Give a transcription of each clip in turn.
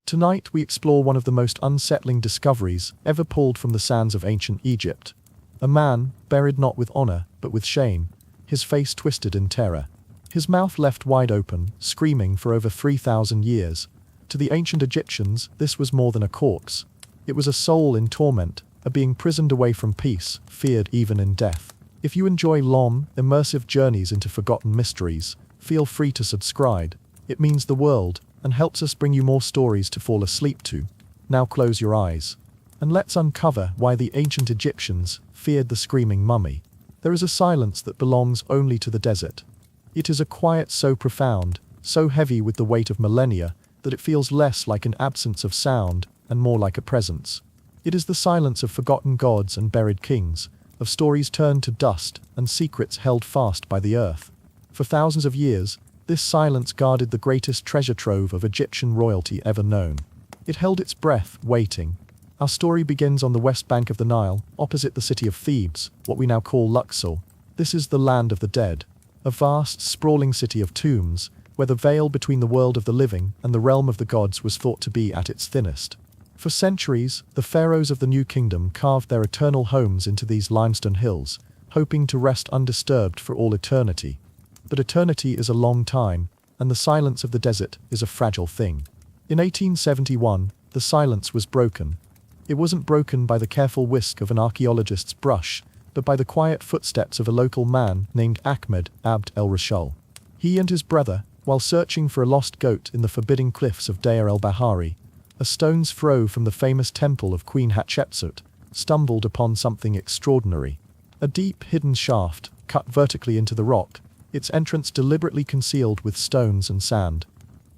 Tonight we explore one of the most unsettling discoveries ever pulled from the sands of ancient Egypt. A man, buried not with honor, but with shame, his face twisted in terror. His mouth left wide open, screaming for over 3,000 years. To the ancient Egyptians, this was more than a corpse. It was a soul in torment, a being prisoned away from peace, feared even in death. If you enjoy long, immersive journeys into forgotten mysteries, feel free to subscribe. It means the world, and helps us bring you more stories to fall asleep to. Now close your eyes. And let's uncover why the ancient Egyptians feared the screaming mummy. There is a silence that belongs only to the desert. It is a quiet so profound, so heavy with the weight of millennia, that it feels less like an absence of sound and more like a presence. It is the silence of forgotten gods and buried kings, of stories turned to dust and secrets held fast by the earth. For thousands of years, this silence guarded the greatest treasure trove of Egyptian royalty ever known. It held its breath, waiting. Our story begins on the west bank of the Nile, opposite the city of Thebes, what we now call Luxor. This is the land of the dead, a vast, sprawling city of tombs, where the veil between the world of the living and the realm of the gods was thought to be at its thinnest. For centuries, the pharaohs of the New Kingdom carved their eternal homes into these limestone hills, hoping to rest undisturbed for all eternity. But eternity is a long time, and the silence of the desert is a fragile thing. In 1871, the silence was broken. It wasn't broken by the careful whisk of an archaeologist's brush, but by the quiet footsteps of a local man named Ahmed Abd el-Rashal. He and his brother, while searching for a lost goat in the forbidding cliffs of Deir el-Bahari, a stone's throw from the famous temple of Queen Hatshepsut, stumbled upon something extraordinary. A deep, hidden shaft, cut vertically into the rock, its entrance deliberately concealed with stones and sand.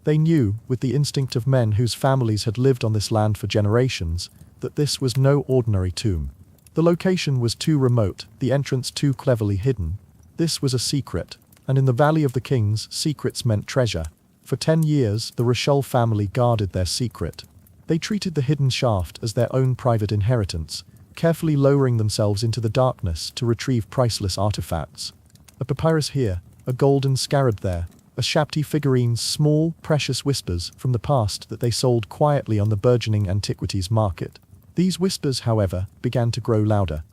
They knew, with the instinct of men whose families had lived on this land for generations, that this was no ordinary tomb. The location was too remote, the entrance too cleverly hidden. This was a secret, and in the Valley of the Kings, secrets meant treasure. For 10 years, the Rashal family guarded their secret. They treated the hidden shaft as their own private inheritance, carefully lowering themselves into the darkness to retrieve priceless artifacts. A papyrus here, a golden scarab there, a Shabti figurines, small, precious whispers from the past that they sold quietly on the burgeoning antiquities market. These whispers, however, began to grow louder.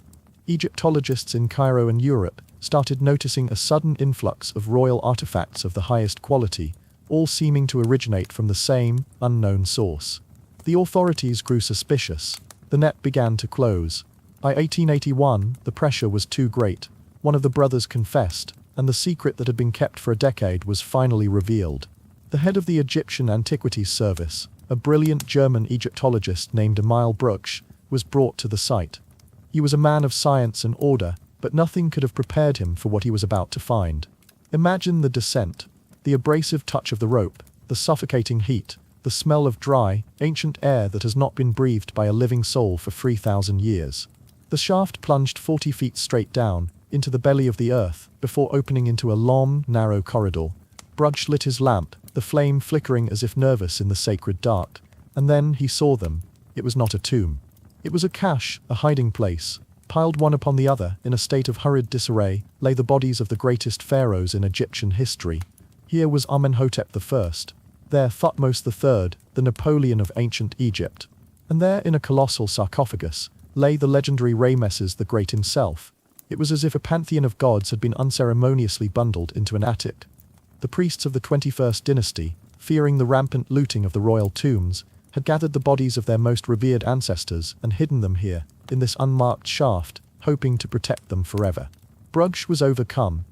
Egyptologists in Cairo and Europe started noticing a sudden influx of royal artifacts of the highest quality, all seeming to originate from the same, unknown source. The authorities grew suspicious. The net began to close. By 1881, the pressure was too great. One of the brothers confessed, and the secret that had been kept for a decade was finally revealed. The head of the Egyptian Antiquities Service, a brilliant German Egyptologist named Emil Bruch, was brought to the site. He was a man of science and order, but nothing could have prepared him for what he was about to find. Imagine the descent, the abrasive touch of the rope, the suffocating heat, the smell of dry, ancient air that has not been breathed by a living soul for 3,000 years. The shaft plunged 40 feet straight down, into the belly of the earth, before opening into a long, narrow corridor. Bruch lit his lamp, the flame flickering as if nervous in the sacred dark. And then he saw them. It was not a tomb. It was a cache, a hiding place. Piled one upon the other, in a state of hurried disarray, lay the bodies of the greatest pharaohs in Egyptian history. Here was Amenhotep I. There Thutmose III, the Napoleon of ancient Egypt. And there, in a colossal sarcophagus, lay the legendary Ramesses the Great himself. It was as if a pantheon of gods had been unceremoniously bundled into an attic. The priests of the 21st dynasty, fearing the rampant looting of the royal tombs, had gathered the bodies of their most revered ancestors and hidden them here, in this unmarked shaft, hoping to protect them forever. Bruch was overcome.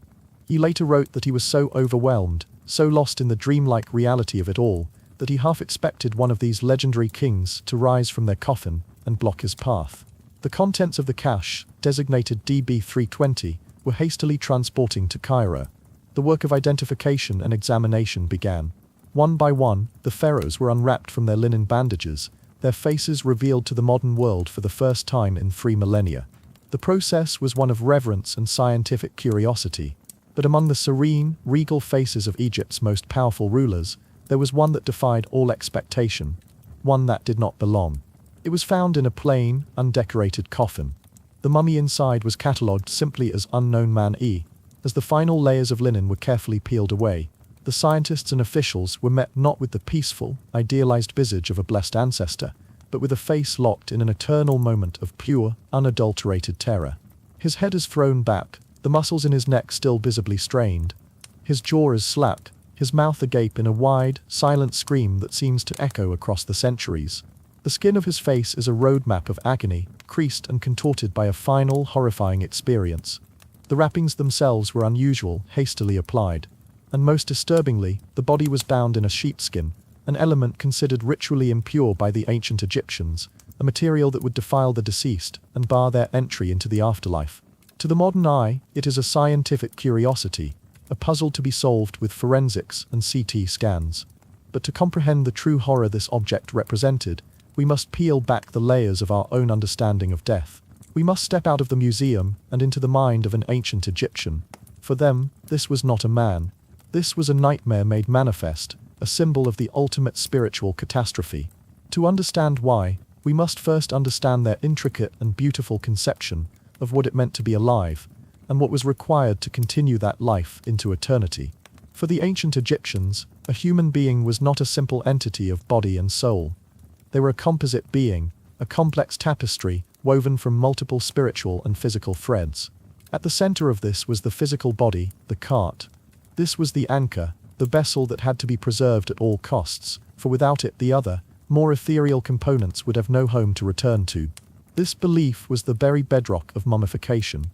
He later wrote that he was so overwhelmed, so lost in the dreamlike reality of it all, that he half expected one of these legendary kings to rise from their coffin and block his path. The contents of the cache, designated DB-320, were hastily transporting to Cairo. The work of identification and examination began. One by one, the pharaohs were unwrapped from their linen bandages, their faces revealed to the modern world for the first time in 3 millennia. The process was one of reverence and scientific curiosity. But among the serene, regal faces of Egypt's most powerful rulers, there was one that defied all expectation, one that did not belong. It was found in a plain, undecorated coffin. The mummy inside was catalogued simply as Unknown Man E. As the final layers of linen were carefully peeled away, The scientists and officials were met not with the peaceful, idealized visage of a blessed ancestor, but with a face locked in an eternal moment of pure, unadulterated terror. His head is thrown back, the muscles in his neck still visibly strained. His jaw is slack, his mouth agape in a wide, silent scream that seems to echo across the centuries. The skin of his face is a roadmap of agony, creased and contorted by a final, horrifying experience. The wrappings themselves were unusual, hastily applied. And most disturbingly, the body was bound in a sheepskin, an element considered ritually impure by the ancient Egyptians, a material that would defile the deceased and bar their entry into the afterlife. To the modern eye, it is a scientific curiosity, a puzzle to be solved with forensics and CT scans. But to comprehend the true horror this object represented, we must peel back the layers of our own understanding of death. We must step out of the museum and into the mind of an ancient Egyptian. For them, this was not a man. This was a nightmare made manifest, a symbol of the ultimate spiritual catastrophe. To understand why, we must first understand their intricate and beautiful conception of what it meant to be alive, and what was required to continue that life into eternity. For the ancient Egyptians, a human being was not a simple entity of body and soul. They were a composite being, a complex tapestry woven from multiple spiritual and physical threads. At the center of this was the physical body, the cart. This was the anchor, the vessel that had to be preserved at all costs, for without it the other, more ethereal components would have no home to return to. This belief was the very bedrock of mummification.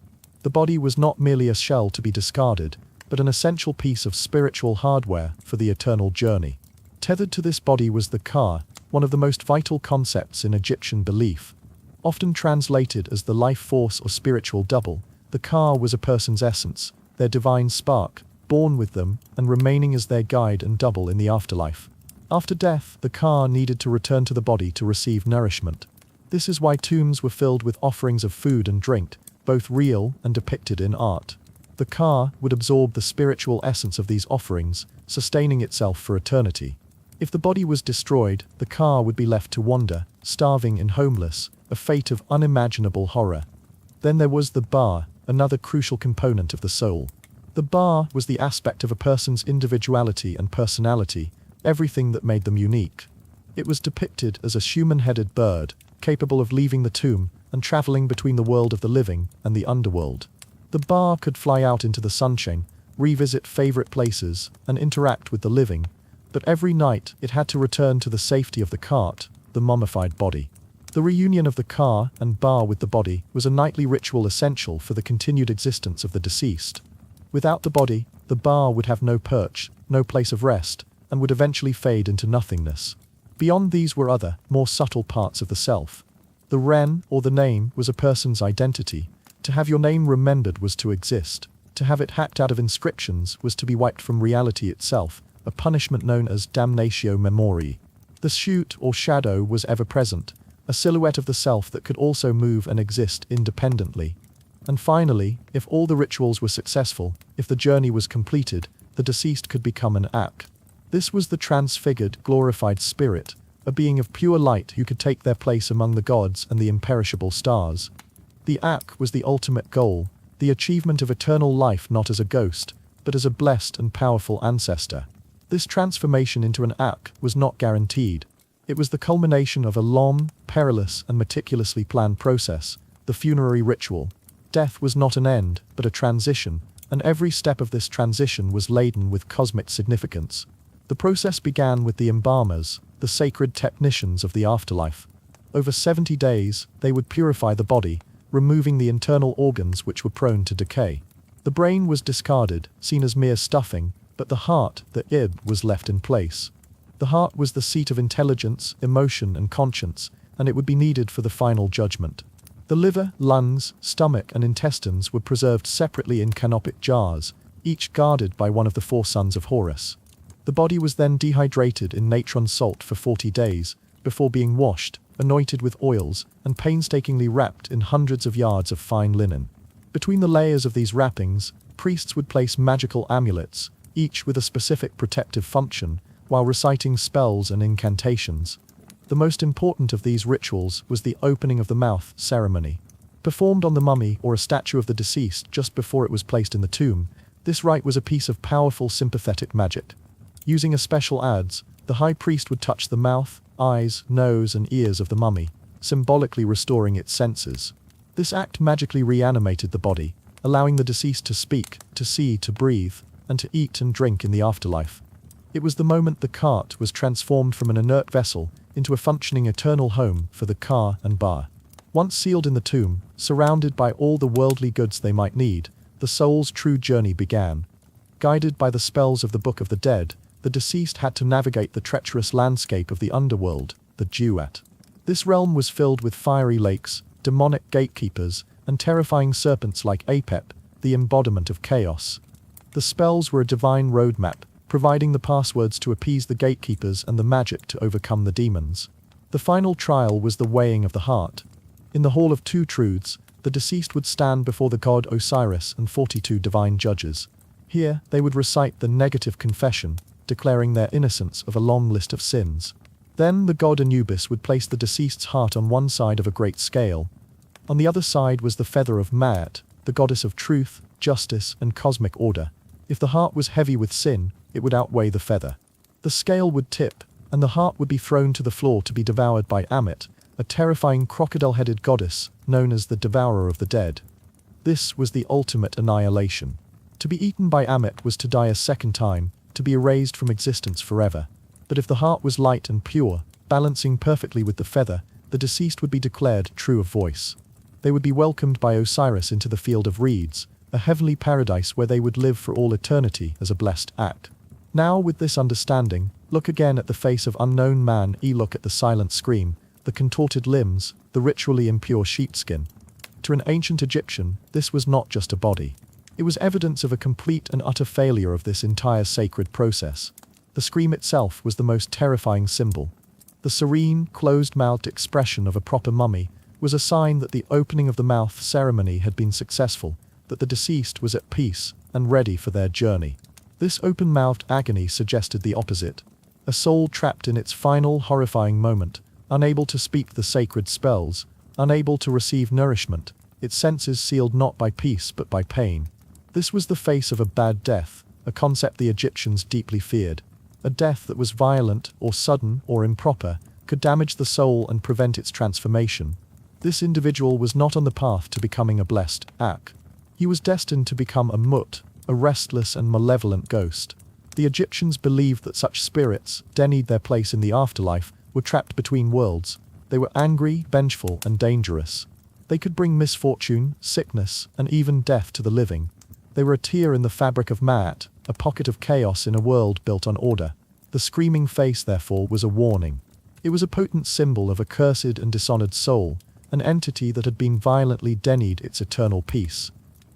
The body was not merely a shell to be discarded, but an essential piece of spiritual hardware for the eternal journey. Tethered to this body was the ka, one of the most vital concepts in Egyptian belief. Often translated as the life force or spiritual double, the ka was a person's essence, their divine spark, born with them and remaining as their guide and double in the afterlife. After death, the ka needed to return to the body to receive nourishment. This is why tombs were filled with offerings of food and drink, both real and depicted in art. The ka would absorb the spiritual essence of these offerings, sustaining itself for eternity. If the body was destroyed, the ka would be left to wander, starving and homeless, a fate of unimaginable horror. Then there was the ba, another crucial component of the soul. The ba was the aspect of a person's individuality and personality, everything that made them unique. It was depicted as a human-headed bird, capable of leaving the tomb and traveling between the world of the living and the underworld. The ba could fly out into the sunshine, revisit favorite places, and interact with the living, but every night it had to return to the safety of the cart, the mummified body. The reunion of the ka and ba with the body was a nightly ritual essential for the continued existence of the deceased. Without the body, the ba would have no perch, no place of rest, and would eventually fade into nothingness. Beyond these were other, more subtle parts of the self. The ren, or the name, was a person's identity. To have your name remembered was to exist. To have it hacked out of inscriptions was to be wiped from reality itself, a punishment known as damnatio memoriae. The shoot or shadow was ever present, a silhouette of the self that could also move and exist independently. And finally, if all the rituals were successful, if the journey was completed, the deceased could become an ak. This was the transfigured, glorified spirit, a being of pure light who could take their place among the gods and the imperishable stars. The ak was the ultimate goal, the achievement of eternal life not as a ghost, but as a blessed and powerful ancestor. This transformation into an ak was not guaranteed. It was the culmination of a long, perilous and meticulously planned process, the funerary ritual. Death was not an end, but a transition, and every step of this transition was laden with cosmic significance. The process began with the embalmers, the sacred technicians of the afterlife. Over 70 days, they would purify the body, removing the internal organs which were prone to decay. The brain was discarded, seen as mere stuffing, but the heart, the ib, was left in place. The heart was the seat of intelligence, emotion and conscience, and it would be needed for the final judgment. The liver, lungs, stomach and intestines were preserved separately in canopic jars, each guarded by one of the 4 sons of Horus. The body was then dehydrated in natron salt for 40 days, before being washed, anointed with oils, and painstakingly wrapped in hundreds of yards of fine linen. Between the layers of these wrappings, priests would place magical amulets, each with a specific protective function, while reciting spells and incantations. The most important of these rituals was the opening of the mouth ceremony. Performed on the mummy or a statue of the deceased just before it was placed in the tomb, this rite was a piece of powerful sympathetic magic. Using a special adze, the high priest would touch the mouth, eyes, nose, and ears of the mummy, symbolically restoring its senses. This act magically reanimated the body, allowing the deceased to speak, to see, to breathe, and to eat and drink in the afterlife. It was the moment the cart was transformed from an inert vessel into a functioning eternal home for the ka and ba. Once sealed in the tomb, surrounded by all the worldly goods they might need, the soul's true journey began. Guided by the spells of the Book of the Dead, the deceased had to navigate the treacherous landscape of the underworld, the duat. This realm was filled with fiery lakes, demonic gatekeepers, and terrifying serpents like Apep, the embodiment of chaos. The spells were a divine roadmap, providing the passwords to appease the gatekeepers and the magic to overcome the demons. The final trial was the weighing of the heart. In the Hall of Two Truths, the deceased would stand before the god Osiris and 42 divine judges. Here, they would recite the negative confession, declaring their innocence of a long list of sins. Then the god Anubis would place the deceased's heart on one side of a great scale. On the other side was the feather of Maat, the goddess of truth, justice, and cosmic order. If the heart was heavy with sin, it would outweigh the feather. The scale would tip, and the heart would be thrown to the floor to be devoured by Ammit, a terrifying crocodile-headed goddess known as the Devourer of the Dead. This was the ultimate annihilation. To be eaten by Ammit was to die a second time, to be erased from existence forever. But if the heart was light and pure, balancing perfectly with the feather, the deceased would be declared true of voice. They would be welcomed by Osiris into the field of reeds, a heavenly paradise where they would live for all eternity as a blessed act. Now, with this understanding, look again at the face of unknown man. Look at the silent scream, the contorted limbs, the ritually impure sheepskin. To an ancient Egyptian, this was not just a body. It was evidence of a complete and utter failure of this entire sacred process. The scream itself was the most terrifying symbol. The serene, closed-mouthed expression of a proper mummy was a sign that the opening of the mouth ceremony had been successful, that the deceased was at peace and ready for their journey. This open-mouthed agony suggested the opposite. A soul trapped in its final horrifying moment, unable to speak the sacred spells, unable to receive nourishment, its senses sealed not by peace but by pain. This was the face of a bad death, a concept the Egyptians deeply feared. A death that was violent, or sudden, or improper, could damage the soul and prevent its transformation. This individual was not on the path to becoming a blessed Ak. He was destined to become a Mut, a restless and malevolent ghost. The Egyptians believed that such spirits, denied their place in the afterlife, were trapped between worlds. They were angry, vengeful, and dangerous. They could bring misfortune, sickness, and even death to the living. They were a tear in the fabric of Maat, a pocket of chaos in a world built on order. The screaming face, therefore, was a warning. It was a potent symbol of a cursed and dishonored soul, an entity that had been violently denied its eternal peace.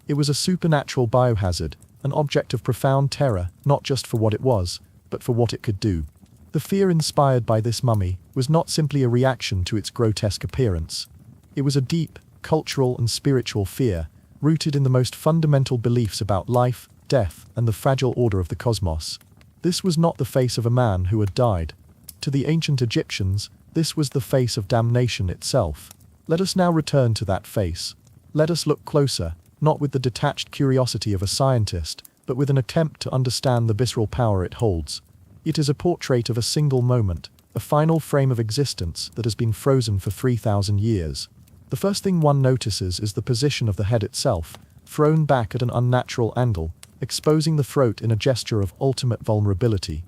It was a supernatural biohazard, an object of profound terror, not just for what it was, but for what it could do. The fear inspired by this mummy was not simply a reaction to its grotesque appearance. It was a deep, cultural and spiritual fear, rooted in the most fundamental beliefs about life, death, and the fragile order of the cosmos. This was not the face of a man who had died. To the ancient Egyptians, this was the face of damnation itself. Let us now return to that face. Let us look closer, not with the detached curiosity of a scientist, but with an attempt to understand the visceral power it holds. It is a portrait of a single moment, a final frame of existence that has been frozen for 3,000 years. The first thing one notices is the position of the head itself, thrown back at an unnatural angle, exposing the throat in a gesture of ultimate vulnerability.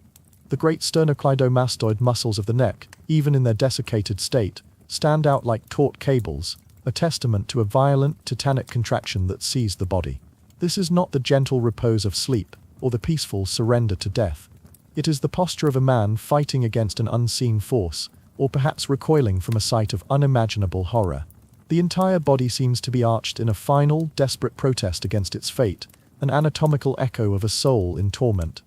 The great sternocleidomastoid muscles of the neck, even in their desiccated state, stand out like taut cables, a testament to a violent, titanic contraction that seized the body. This is not the gentle repose of sleep, or the peaceful surrender to death. It is the posture of a man fighting against an unseen force, or perhaps recoiling from a sight of unimaginable horror. The entire body seems to be arched in a final, desperate protest against its fate, an anatomical echo of a soul in torment.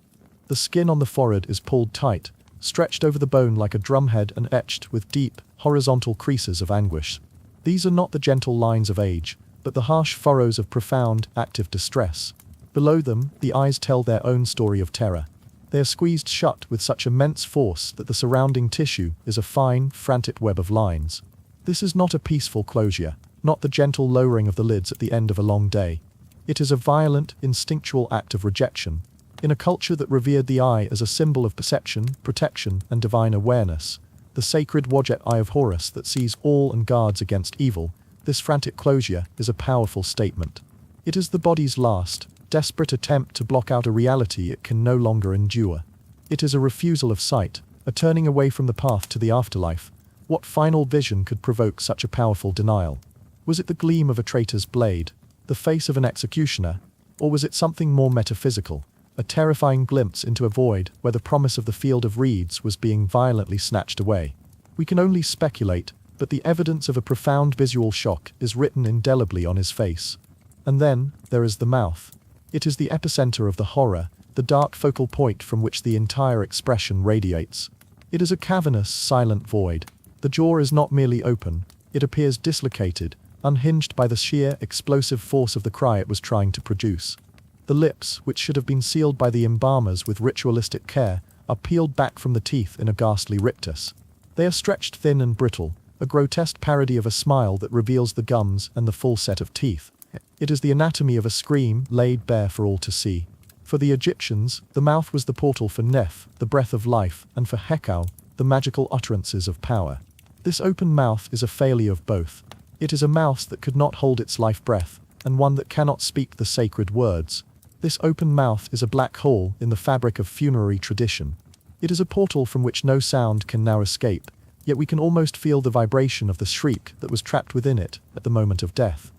The skin on the forehead is pulled tight, stretched over the bone like a drumhead and etched with deep, horizontal creases of anguish. These are not the gentle lines of age, but the harsh furrows of profound, active distress. Below them, the eyes tell their own story of terror. They are squeezed shut with such immense force that the surrounding tissue is a fine, frantic web of lines. This is not a peaceful closure, not the gentle lowering of the lids at the end of a long day. It is a violent, instinctual act of rejection. In a culture that revered the eye as a symbol of perception, protection, and divine awareness, the sacred Wadjet eye of Horus that sees all and guards against evil, this frantic closure is a powerful statement. It is the body's last, desperate attempt to block out a reality it can no longer endure. It is a refusal of sight, a turning away from the path to the afterlife. What final vision could provoke such a powerful denial? Was it the gleam of a traitor's blade, the face of an executioner, or was it something more metaphysical, a terrifying glimpse into a void where the promise of the field of reeds was being violently snatched away? We can only speculate, but the evidence of a profound visual shock is written indelibly on his face. And then, there is the mouth. It is the epicenter of the horror, the dark focal point from which the entire expression radiates. It is a cavernous, silent void. The jaw is not merely open, it appears dislocated, unhinged by the sheer, explosive force of the cry it was trying to produce. The lips, which should have been sealed by the embalmers with ritualistic care, are peeled back from the teeth in a ghastly rictus. They are stretched thin and brittle, a grotesque parody of a smile that reveals the gums and the full set of teeth. It is the anatomy of a scream laid bare for all to see. For the Egyptians, the mouth was the portal for Neph, the breath of life, and for Hekau, the magical utterances of power. This open mouth is a failure of both. It is a mouth that could not hold its life breath, and one that cannot speak the sacred words. This open mouth is a black hole in the fabric of funerary tradition. It is a portal from which no sound can now escape, yet we can almost feel the vibration of the shriek that was trapped within it at the moment of death.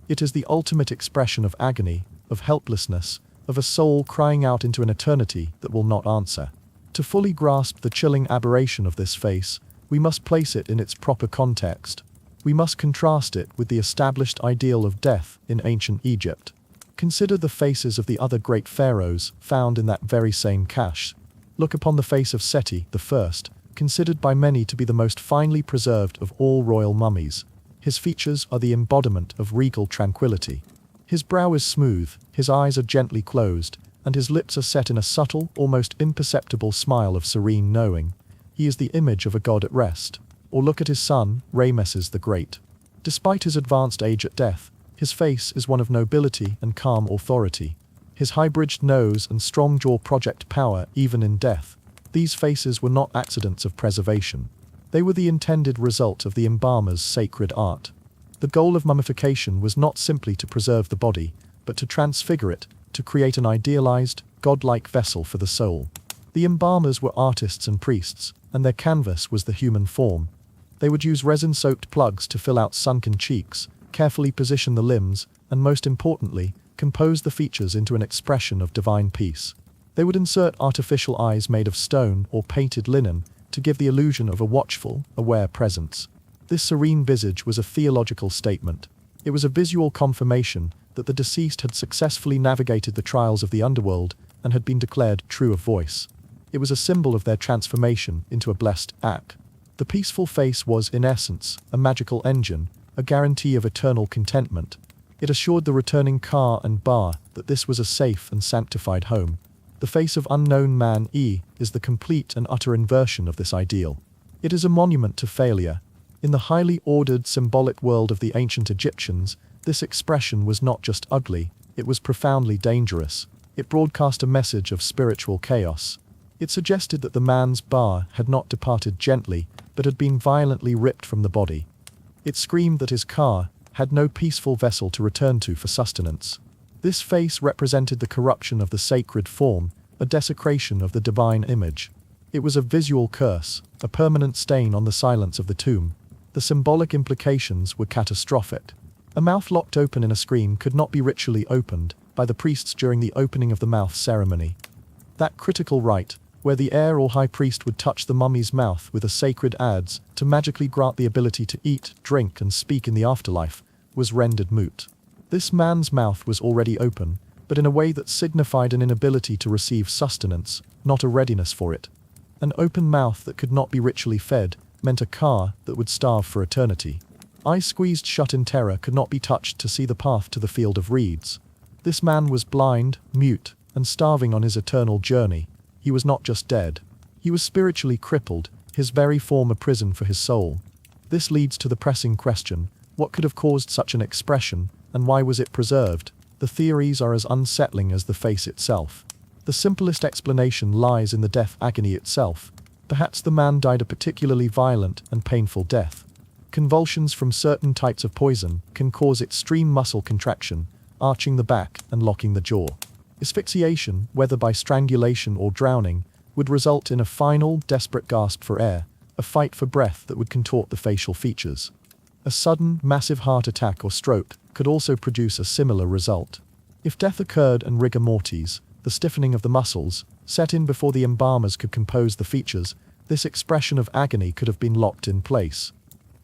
It is the ultimate expression of agony, of helplessness, of a soul crying out into an eternity that will not answer. To fully grasp the chilling aberration of this face, we must place it in its proper context. We must contrast it with the established ideal of death in ancient Egypt. Consider the faces of the other great pharaohs found in that very same cache. Look upon the face of Seti I, considered by many to be the most finely preserved of all royal mummies. His features are the embodiment of regal tranquility. His brow is smooth, his eyes are gently closed, and his lips are set in a subtle, almost imperceptible smile of serene knowing. He is the image of a god at rest. Or look at his son, Rameses the Great. Despite his advanced age at death, his face is one of nobility and calm authority. His high-bridged nose and strong jaw project power even in death. These faces were not accidents of preservation. They were the intended result of the embalmer's sacred art. The goal of mummification was not simply to preserve the body, but to transfigure it, to create an idealized, godlike vessel for the soul. The embalmers were artists and priests, and their canvas was the human form. They would use resin-soaked plugs to fill out sunken cheeks, carefully position the limbs, and most importantly, compose the features into an expression of divine peace. They would insert artificial eyes made of stone or painted linen to give the illusion of a watchful, aware presence. This serene visage was a theological statement. It was a visual confirmation that the deceased had successfully navigated the trials of the underworld and had been declared true of voice. It was a symbol of their transformation into a blessed Ak. The peaceful face was, in essence, a magical engine, a guarantee of eternal contentment. It assured the returning Ka and Ba that this was a safe and sanctified home. The face of unknown man E is the complete and utter inversion of this ideal. It is a monument to failure. In the highly ordered symbolic world of the ancient Egyptians, this expression was not just ugly, it was profoundly dangerous. It broadcast a message of spiritual chaos. It suggested that the man's Ba had not departed gently, but had been violently ripped from the body. It screamed that his Ka had no peaceful vessel to return to for sustenance. This face represented the corruption of the sacred form, a desecration of the divine image. It was a visual curse, a permanent stain on the silence of the tomb. The symbolic implications were catastrophic. A mouth locked open in a scream could not be ritually opened by the priests during the opening of the mouth ceremony. That critical rite, where the heir or high priest would touch the mummy's mouth with a sacred adze to magically grant the ability to eat, drink, and speak in the afterlife, was rendered moot. This man's mouth was already open, but in a way that signified an inability to receive sustenance, not a readiness for it. An open mouth that could not be ritually fed meant a Ka that would starve for eternity. Eyes squeezed shut in terror could not be touched to see the path to the field of reeds. This man was blind, mute, and starving on his eternal journey. He was not just dead. He was spiritually crippled, his very form a prison for his soul. This leads to the pressing question, what could have caused such an expression, and why was it preserved? The theories are as unsettling as the face itself. The simplest explanation lies in the death agony itself. Perhaps the man died a particularly violent and painful death. Convulsions from certain types of poison can cause extreme muscle contraction, arching the back and locking the jaw. Asphyxiation, whether by strangulation or drowning, would result in a final, desperate gasp for air, a fight for breath that would contort the facial features. A sudden, massive heart attack or stroke could also produce a similar result. If death occurred and rigor mortis, the stiffening of the muscles, set in before the embalmers could compose the features, this expression of agony could have been locked in place.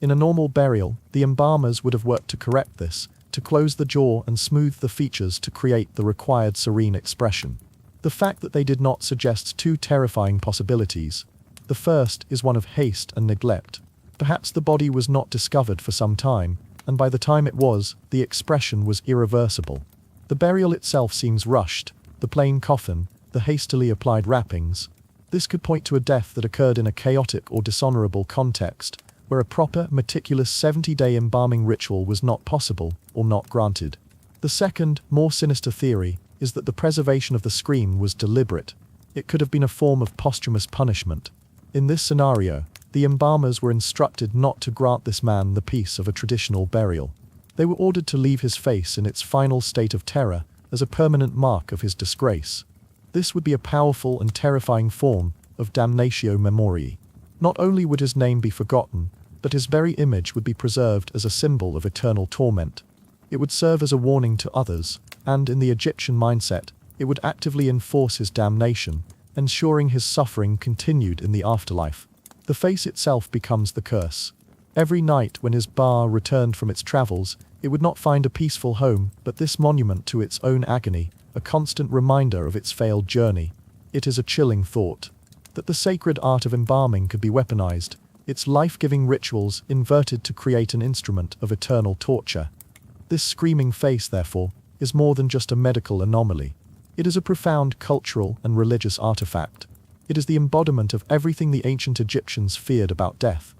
In a normal burial, the embalmers would have worked to correct this, to close the jaw and smooth the features to create the required serene expression. The fact that they did not suggests two terrifying possibilities. The first is one of haste and neglect. Perhaps the body was not discovered for some time, and by the time it was, the expression was irreversible. The burial itself seems rushed, the plain coffin, the hastily applied wrappings. This could point to a death that occurred in a chaotic or dishonorable context, where a proper, meticulous 70-day embalming ritual was not possible or not granted. The second, more sinister theory is that the preservation of the scream was deliberate. It could have been a form of posthumous punishment. In this scenario, the embalmers were instructed not to grant this man the peace of a traditional burial. They were ordered to leave his face in its final state of terror as a permanent mark of his disgrace. This would be a powerful and terrifying form of damnatio memoriae. Not only would his name be forgotten, but his very image would be preserved as a symbol of eternal torment. It would serve as a warning to others, and in the Egyptian mindset, it would actively enforce his damnation, ensuring his suffering continued in the afterlife. The face itself becomes the curse. Every night when his bar returned from its travels, it would not find a peaceful home, but this monument to its own agony, a constant reminder of its failed journey. It is a chilling thought that the sacred art of embalming could be weaponized, its life-giving rituals inverted to create an instrument of eternal torture. This screaming face, therefore, is more than just a medical anomaly. It is a profound cultural and religious artifact. It is the embodiment of everything the ancient Egyptians feared about death.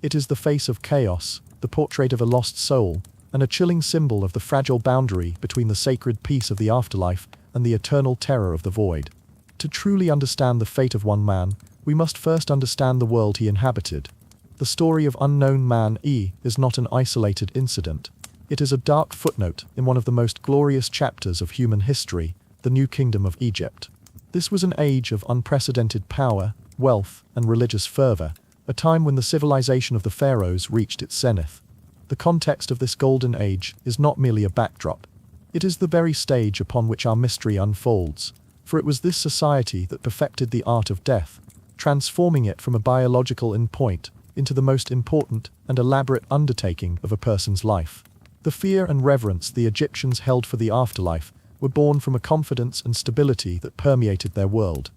It is the face of chaos, the portrait of a lost soul, and a chilling symbol of the fragile boundary between the sacred peace of the afterlife and the eternal terror of the void. To truly understand the fate of one man, we must first understand the world he inhabited. The story of unknown man E is not an isolated incident. It is a dark footnote in one of the most glorious chapters of human history, the New Kingdom of Egypt. This was an age of unprecedented power, wealth, and religious fervor, a time when the civilization of the pharaohs reached its zenith. The context of this golden age is not merely a backdrop. It is the very stage upon which our mystery unfolds, for it was this society that perfected the art of death, transforming it from a biological endpoint into the most important and elaborate undertaking of a person's life. The fear and reverence the Egyptians held for the afterlife were born from a confidence and stability that permeated their world.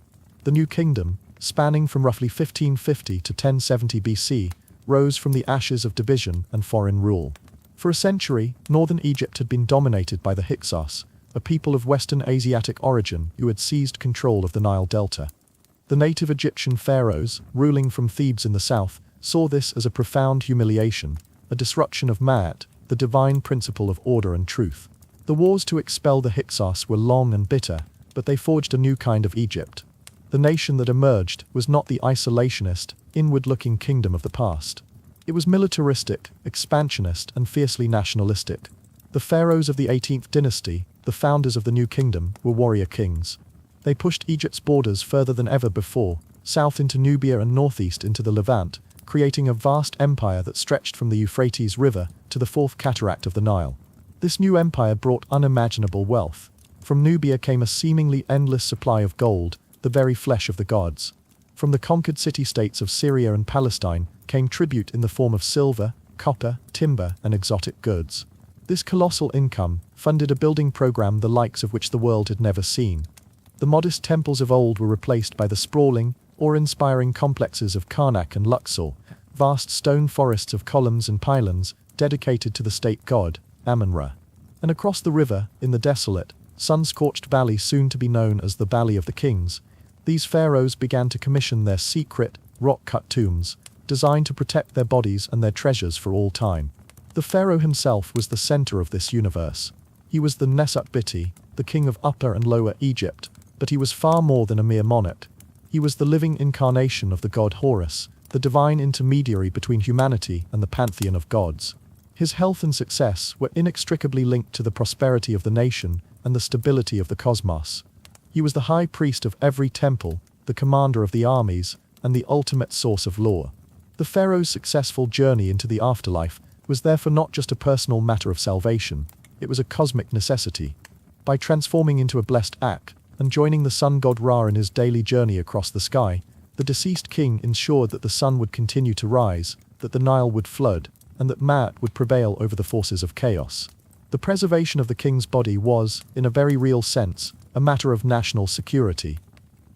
The New Kingdom, spanning from roughly 1550 to 1070 BC, rose from the ashes of division and foreign rule. For a century, northern Egypt had been dominated by the Hyksos, a people of Western Asiatic origin who had seized control of the Nile Delta. The native Egyptian pharaohs, ruling from Thebes in the south, saw this as a profound humiliation, a disruption of Ma'at, the divine principle of order and truth. The wars to expel the Hyksos were long and bitter, but they forged a new kind of Egypt. The nation that emerged was not the isolationist, inward-looking kingdom of the past. It was militaristic, expansionist, and fiercely nationalistic. The pharaohs of the 18th dynasty, the founders of the New Kingdom, were warrior kings. They pushed Egypt's borders further than ever before, south into Nubia and northeast into the Levant, creating a vast empire that stretched from the Euphrates River to the fourth cataract of the Nile. This new empire brought unimaginable wealth. From Nubia came a seemingly endless supply of gold, the very flesh of the gods. From the conquered city-states of Syria and Palestine came tribute in the form of silver, copper, timber, and exotic goods. This colossal income funded a building program the likes of which the world had never seen. The modest temples of old were replaced by the sprawling, awe-inspiring complexes of Karnak and Luxor, vast stone forests of columns and pylons dedicated to the state god, Amun-Ra. And across the river, in the desolate, sun-scorched valley soon to be known as the Valley of the Kings, these pharaohs began to commission their secret, rock-cut tombs, designed to protect their bodies and their treasures for all time. The pharaoh himself was the center of this universe. He was the Nesut-Biti, the king of Upper and Lower Egypt, But he was far more than a mere monarch. He was the living incarnation of the god Horus, the divine intermediary between humanity and the pantheon of gods. His health and success were inextricably linked to the prosperity of the nation and the stability of the cosmos. He was the high priest of every temple, the commander of the armies, and the ultimate source of law. The pharaoh's successful journey into the afterlife was therefore not just a personal matter of salvation, it was a cosmic necessity. By transforming into a blessed Ak, and joining the sun god Ra in his daily journey across the sky, the deceased king ensured that the sun would continue to rise, that the Nile would flood, and that Ma'at would prevail over the forces of chaos. The preservation of the king's body was, in a very real sense, a matter of national security.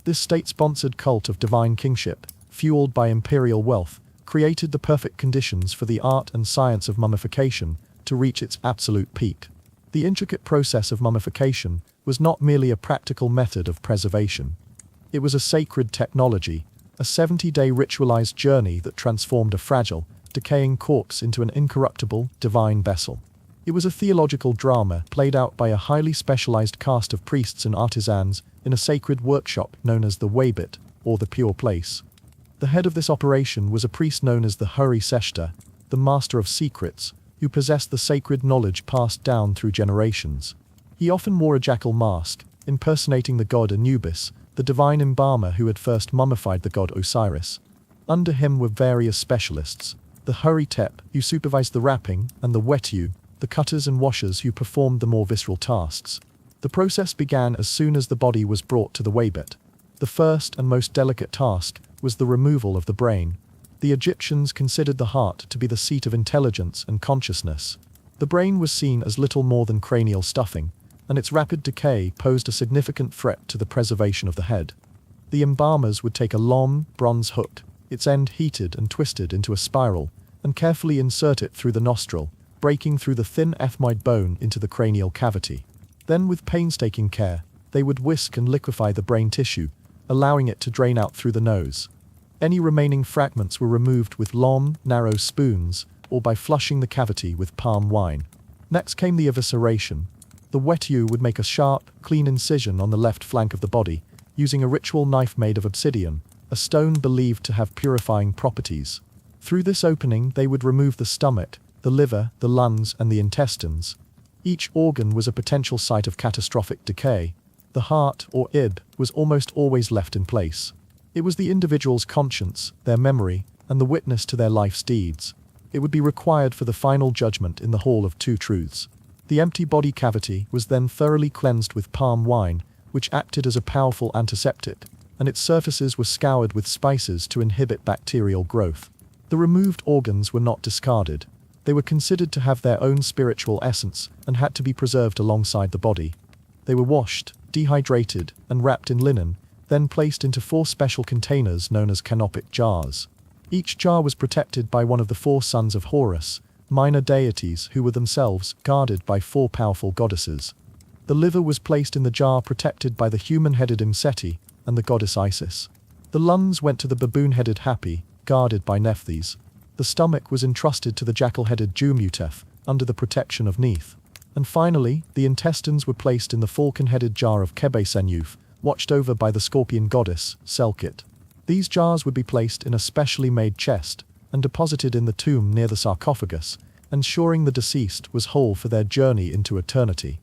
This state-sponsored cult of divine kingship, fueled by imperial wealth, created the perfect conditions for the art and science of mummification to reach its absolute peak. The intricate process of mummification was not merely a practical method of preservation. It was a sacred technology, a 70-day ritualized journey that transformed a fragile, decaying corpse into an incorruptible, divine vessel. It was a theological drama played out by a highly specialized cast of priests and artisans in a sacred workshop known as the Waybit, or the Pure Place. The head of this operation was a priest known as the Huri Seshta, the master of secrets, who possessed the sacred knowledge passed down through generations. He often wore a jackal mask, impersonating the god Anubis, the divine embalmer who had first mummified the god Osiris. Under him were various specialists, the Huri Tep, who supervised the wrapping, and the Wetu, the cutters and washers who performed the more visceral tasks. The process began as soon as the body was brought to the Waybit. The first and most delicate task was the removal of the brain. The Egyptians considered the heart to be the seat of intelligence and consciousness. The brain was seen as little more than cranial stuffing, and its rapid decay posed a significant threat to the preservation of the head. The embalmers would take a long, bronze hook, its end heated and twisted into a spiral, and carefully insert it through the nostril, breaking through the thin ethmoid bone into the cranial cavity. Then with painstaking care, they would whisk and liquefy the brain tissue, allowing it to drain out through the nose. Any remaining fragments were removed with long, narrow spoons, or by flushing the cavity with palm wine. Next came the evisceration. The Wetu would make a sharp, clean incision on the left flank of the body, using a ritual knife made of obsidian, a stone believed to have purifying properties. Through this opening they would remove the stomach, the liver, the lungs, and the intestines. Each organ was a potential site of catastrophic decay. The heart, or ib, was almost always left in place. It was the individual's conscience, their memory, and the witness to their life's deeds. It would be required for the final judgment in the Hall of Two Truths. The empty body cavity was then thoroughly cleansed with palm wine, which acted as a powerful antiseptic, and its surfaces were scoured with spices to inhibit bacterial growth. The removed organs were not discarded. They were considered to have their own spiritual essence and had to be preserved alongside the body. They were washed, dehydrated, and wrapped in linen, then placed into 4 special containers known as canopic jars. Each jar was protected by one of the 4 sons of Horus, minor deities who were themselves guarded by 4 powerful goddesses. The liver was placed in the jar protected by the human-headed Imseti and the goddess Isis. The lungs went to the baboon-headed Hapi, guarded by Nephthys. The stomach was entrusted to the jackal-headed Jumutef, under the protection of Neith. And finally, the intestines were placed in the falcon-headed jar of Kebe-Senyuf, watched over by the scorpion goddess, Selkit. These jars would be placed in a specially made chest, and deposited in the tomb near the sarcophagus, ensuring the deceased was whole for their journey into eternity.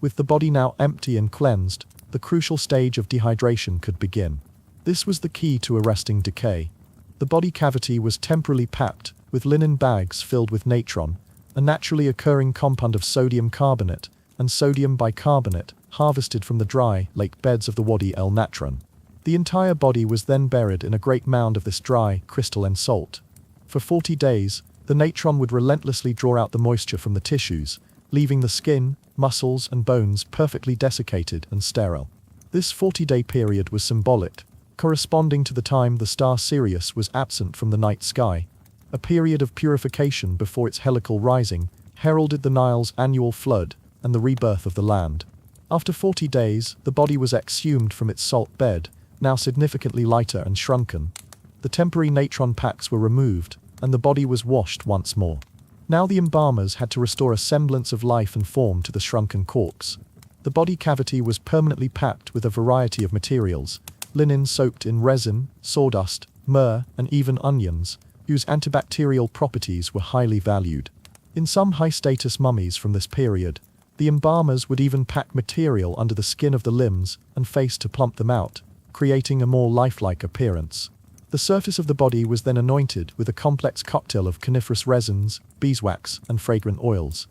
With the body now empty and cleansed, the crucial stage of dehydration could begin. This was the key to arresting decay. The body cavity was temporarily packed with linen bags filled with natron, a naturally occurring compound of sodium carbonate and sodium bicarbonate harvested from the dry lake beds of the Wadi el Natron. The entire body was then buried in a great mound of this dry crystalline salt. For 40 days, the natron would relentlessly draw out the moisture from the tissues, leaving the skin, muscles, and bones perfectly desiccated and sterile. This 40-day period was symbolic, corresponding to the time the star Sirius was absent from the night sky. A period of purification before its helical rising heralded the Nile's annual flood and the rebirth of the land. After 40 days, the body was exhumed from its salt bed, now significantly lighter and shrunken. The temporary natron packs were removed, and the body was washed once more. Now the embalmers had to restore a semblance of life and form to the shrunken corpse. The body cavity was permanently packed with a variety of materials: linen soaked in resin, sawdust, myrrh, and even onions, whose antibacterial properties were highly valued. In some high-status mummies from this period, the embalmers would even pack material under the skin of the limbs and face to plump them out, creating a more lifelike appearance. The surface of the body was then anointed with a complex cocktail of coniferous resins, beeswax, and fragrant oils.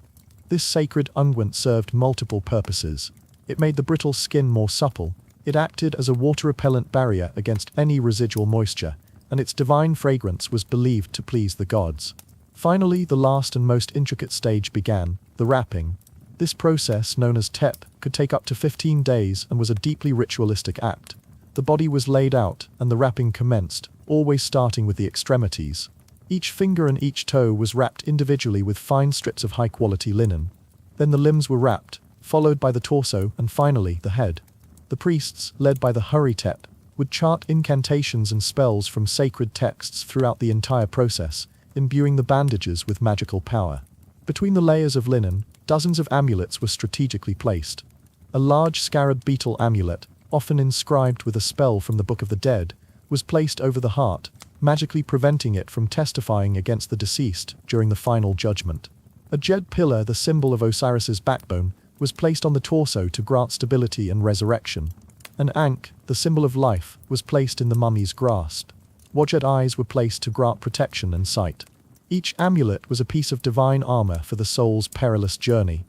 This sacred unguent served multiple purposes. It made the brittle skin more supple, it acted as a water-repellent barrier against any residual moisture, and its divine fragrance was believed to please the gods. Finally, the last and most intricate stage began, the wrapping. This process, known as tep, could take up to 15 days and was a deeply ritualistic act. The body was laid out, and the wrapping commenced, always starting with the extremities. Each finger and each toe was wrapped individually with fine strips of high-quality linen. Then the limbs were wrapped, followed by the torso, and finally, the head. The priests, led by the Hurry-tep, would chant incantations and spells from sacred texts throughout the entire process, imbuing the bandages with magical power. Between the layers of linen, dozens of amulets were strategically placed. A large scarab beetle amulet, often inscribed with a spell from the Book of the Dead, was placed over the heart, magically preventing it from testifying against the deceased during the final judgment. A jed pillar, the symbol of Osiris's backbone, was placed on the torso to grant stability and resurrection. An ankh, the symbol of life, was placed in the mummy's grasp. Wajed eyes were placed to grant protection and sight. Each amulet was a piece of divine armor for the soul's perilous journey.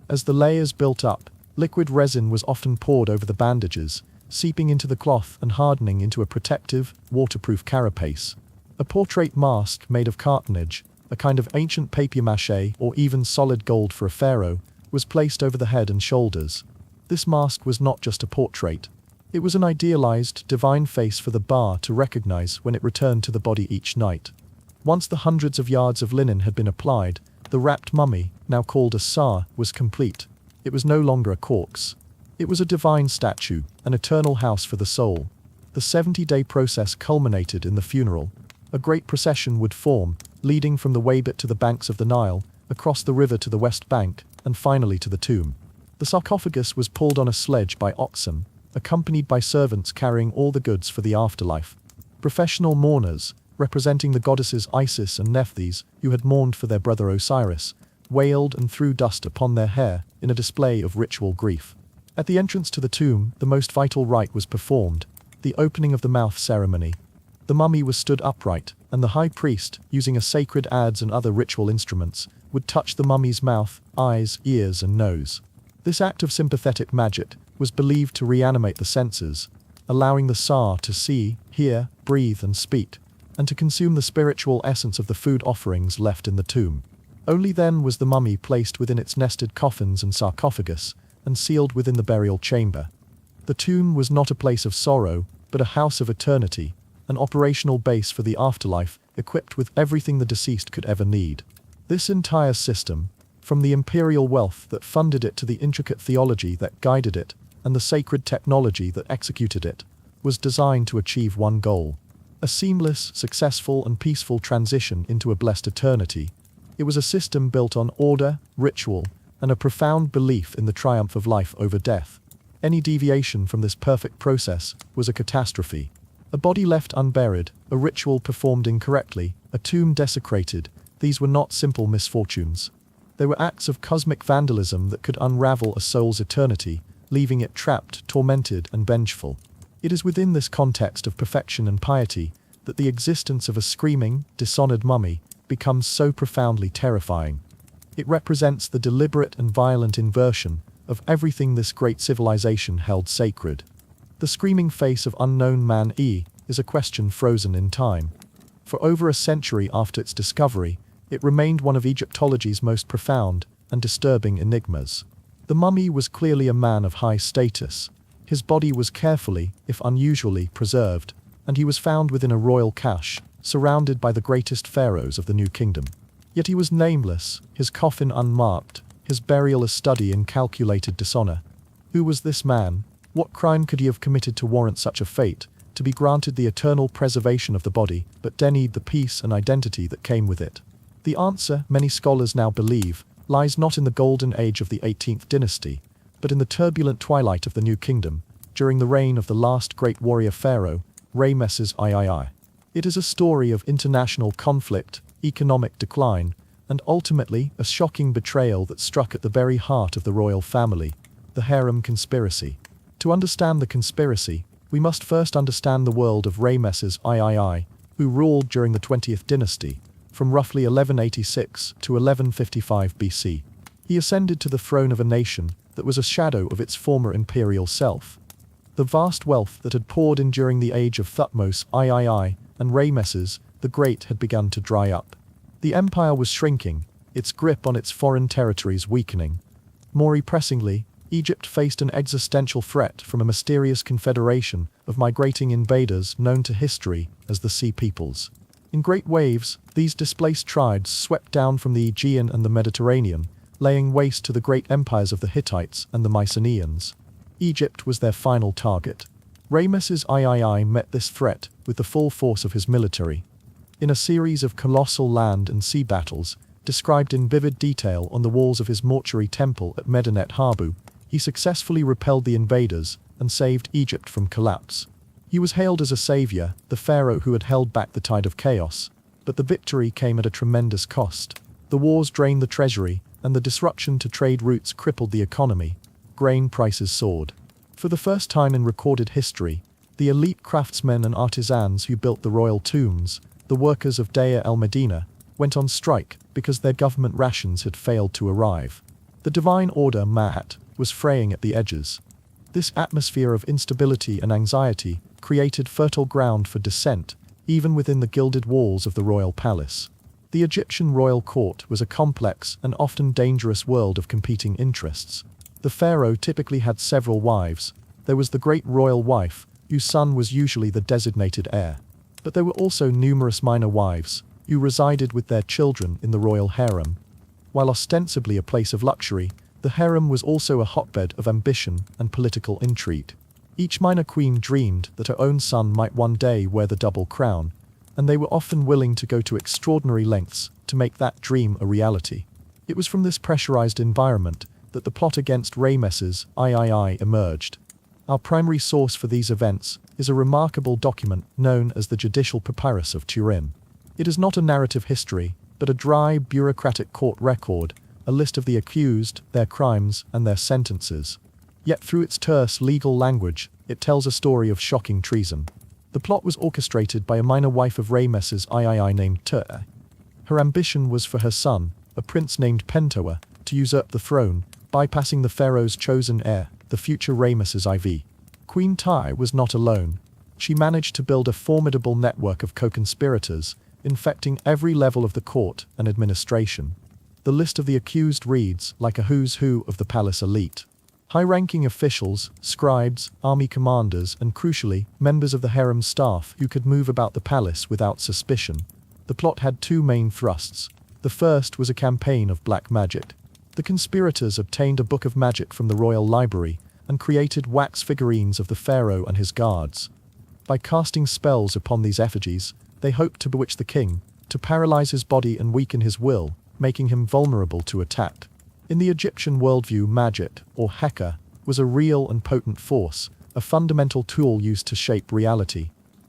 As the layers built up, liquid resin was often poured over the bandages, seeping into the cloth and hardening into a protective, waterproof carapace. A portrait mask made of cartonnage, a kind of ancient papier-mâché or even solid gold for a pharaoh, was placed over the head and shoulders. This mask was not just a portrait. It was an idealized, divine face for the Ba to recognize when it returned to the body each night. Once the hundreds of yards of linen had been applied, the wrapped mummy, now called a Sa, was complete. It was no longer a corpse. It was a divine statue, an eternal house for the soul. The 70-day process culminated in the funeral. A great procession would form, leading from the Waybit to the banks of the Nile, across the river to the west bank, and finally to the tomb. The sarcophagus was pulled on a sledge by oxen, accompanied by servants carrying all the goods for the afterlife. Professional mourners, representing the goddesses Isis and Nephthys, who had mourned for their brother Osiris, wailed and threw dust upon their hair in a display of ritual grief. At the entrance to the tomb, the most vital rite was performed, the opening of the mouth ceremony. The mummy was stood upright, and the high priest, using a sacred adze and other ritual instruments, would touch the mummy's mouth, eyes, ears, and nose. This act of sympathetic magic was believed to reanimate the senses, allowing the Sa to see, hear, breathe, and speak, and to consume the spiritual essence of the food offerings left in the tomb. Only then was the mummy placed within its nested coffins and sarcophagus, and sealed within the burial chamber. The tomb was not a place of sorrow, but a house of eternity, an operational base for the afterlife, equipped with everything the deceased could ever need. This entire system, from the imperial wealth that funded it to the intricate theology that guided it, and the sacred technology that executed it, was designed to achieve one goal: a seamless, successful, and peaceful transition into a blessed eternity. It was a system built on order, ritual, and a profound belief in the triumph of life over death. Any deviation from this perfect process was a catastrophe. A body left unburied, a ritual performed incorrectly, a tomb desecrated, these were not simple misfortunes. They were acts of cosmic vandalism that could unravel a soul's eternity, leaving it trapped, tormented, and vengeful. It is within this context of perfection and piety that the existence of a screaming, dishonored mummy becomes so profoundly terrifying. It represents the deliberate and violent inversion of everything this great civilization held sacred. The screaming face of unknown man E is a question frozen in time. For over a century after its discovery, it remained one of Egyptology's most profound and disturbing enigmas. The mummy was clearly a man of high status. His body was carefully, if unusually, preserved, and he was found within a royal cache, surrounded by the greatest pharaohs of the New Kingdom. Yet he was nameless, his coffin unmarked, his burial a study in calculated dishonor. Who was this man? What crime could he have committed to warrant such a fate, to be granted the eternal preservation of the body, but denied the peace and identity that came with it? The answer, many scholars now believe, lies not in the golden age of the 18th dynasty, but in the turbulent twilight of the New Kingdom, during the reign of the last great warrior pharaoh, Ramesses III. It is a story of international conflict, economic decline, and ultimately a shocking betrayal that struck at the very heart of the royal family, the harem conspiracy. To understand the conspiracy, we must first understand the world of Ramesses III, who ruled during the 20th dynasty, from roughly 1186 to 1155 BC. He ascended to the throne of a nation that was a shadow of its former imperial self. The vast wealth that had poured in during the age of Thutmose III and Ramesses the Great had begun to dry up. The empire was shrinking, its grip on its foreign territories weakening. More pressingly, Egypt faced an existential threat from a mysterious confederation of migrating invaders known to history as the Sea Peoples. In great waves, these displaced tribes swept down from the Aegean and the Mediterranean, laying waste to the great empires of the Hittites and the Mycenaeans. Egypt was their final target. Ramesses III met this threat with the full force of his military. In a series of colossal land and sea battles, described in vivid detail on the walls of his mortuary temple at Medinet Habu, he successfully repelled the invaders and saved Egypt from collapse. He was hailed as a savior, the pharaoh who had held back the tide of chaos, but the victory came at a tremendous cost. The wars drained the treasury, and the disruption to trade routes crippled the economy. Grain prices soared. For the first time in recorded history, the elite craftsmen and artisans who built the royal tombs, the workers of Deir el-Medina, went on strike because their government rations had failed to arrive. The divine order Ma'at was fraying at the edges. This atmosphere of instability and anxiety created fertile ground for dissent, even within the gilded walls of the royal palace. The Egyptian royal court was a complex and often dangerous world of competing interests. The pharaoh typically had several wives. There was the great royal wife, whose son was usually the designated heir. But there were also numerous minor wives, who resided with their children in the royal harem. While ostensibly a place of luxury, the harem was also a hotbed of ambition and political intrigue. Each minor queen dreamed that her own son might one day wear the double crown, and they were often willing to go to extraordinary lengths to make that dream a reality. It was from this pressurized environment that the plot against Ramesses III emerged. Our primary source for these events is a remarkable document known as the Judicial Papyrus of Turin. It is not a narrative history, but a dry, bureaucratic court record, a list of the accused, their crimes, and their sentences. Yet through its terse legal language, it tells a story of shocking treason. The plot was orchestrated by a minor wife of Ramesses III named Ter. Her ambition was for her son, a prince named Pentower, to usurp the throne, bypassing the pharaoh's chosen heir, the future Ramesses IV. Queen Tai was not alone. She managed to build a formidable network of co-conspirators, infecting every level of the court and administration. The list of the accused reads like a who's who of the palace elite. High-ranking officials, scribes, army commanders, and crucially, members of the harem staff who could move about the palace without suspicion. The plot had two main thrusts. The first was a campaign of black magic. The conspirators obtained a book of magic from the royal library and created wax figurines of the pharaoh and his guards. By casting spells upon these effigies, they hoped to bewitch the king, to paralyze his body and weaken his will, making him vulnerable to attack. In the Egyptian worldview, magic, or Heka, was a real and potent force, a fundamental tool used to shape reality.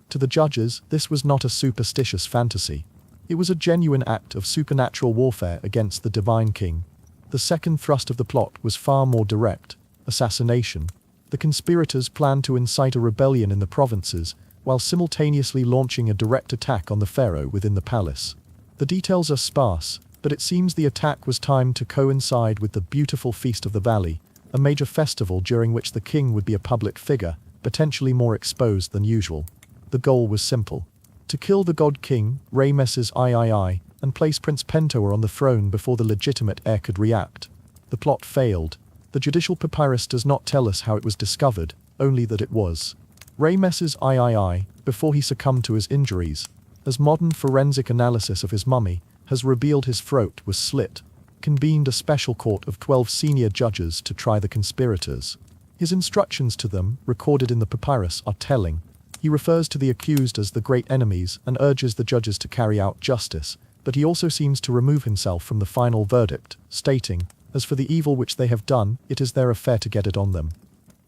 To the judges, this was not a superstitious fantasy. It was a genuine act of supernatural warfare against the divine king. The second thrust of the plot was far more direct: assassination. The conspirators planned to incite a rebellion in the provinces, while simultaneously launching a direct attack on the pharaoh within the palace. The details are sparse, but it seems the attack was timed to coincide with the beautiful Feast of the Valley, a major festival during which the king would be a public figure, potentially more exposed than usual. The goal was simple: to kill the god king, Ramesses III, and place Prince Pentower on the throne before the legitimate heir could react. The plot failed. The Judicial Papyrus does not tell us how it was discovered, only that it was. Ramesses III, before he succumbed to his injuries, as modern forensic analysis of his mummy has revealed, his throat was slit, convened a special court of 12 senior judges to try the conspirators. His instructions to them, recorded in the papyrus, are telling. He refers to the accused as the great enemies and urges the judges to carry out justice, but he also seems to remove himself from the final verdict, stating, As for the evil which they have done, it is their affair to get it on them.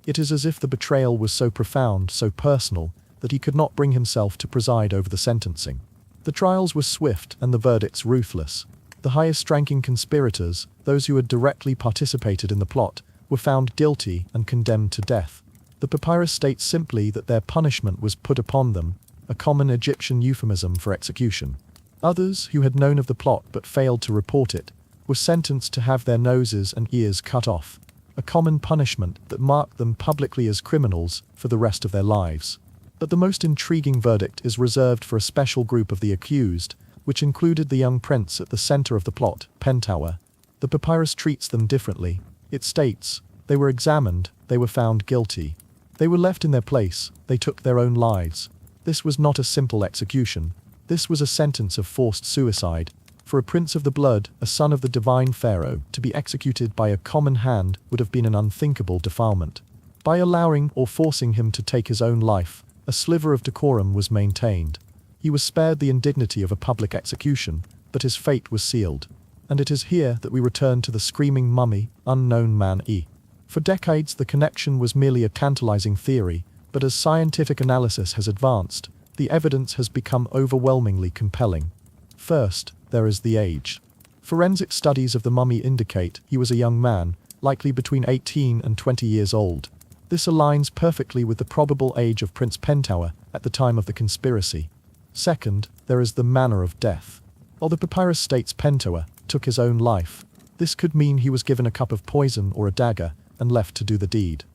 It is as if the betrayal was so profound, so personal, that he could not bring himself to preside over the sentencing. The trials were swift and the verdicts ruthless. The highest-ranking conspirators, those who had directly participated in the plot, were found guilty and condemned to death. The papyrus states simply that their punishment was put upon them, a common Egyptian euphemism for execution. Others, who had known of the plot but failed to report it, were sentenced to have their noses and ears cut off, a common punishment that marked them publicly as criminals for the rest of their lives. But the most intriguing verdict is reserved for a special group of the accused, which included the young prince at the center of the plot, Pentuer. The papyrus treats them differently. It states, they were examined, they were found guilty. They were left in their place, they took their own lives. This was not a simple execution. This was a sentence of forced suicide. For a prince of the blood, a son of the divine pharaoh, to be executed by a common hand would have been an unthinkable defilement. By allowing or forcing him to take his own life, a sliver of decorum was maintained. He was spared the indignity of a public execution, but his fate was sealed. And it is here that we return to the screaming mummy, unknown man E. For decades the connection was merely a tantalizing theory, but as scientific analysis has advanced, the evidence has become overwhelmingly compelling. First, there is the age. Forensic studies of the mummy indicate he was a young man, likely between 18 and 20 years old. This aligns perfectly with the probable age of Prince Pentuer at the time of the conspiracy. Second, there is the manner of death. While the papyrus states Pentuer took his own life, this could mean he was given a cup of poison or a dagger and left to do the deed.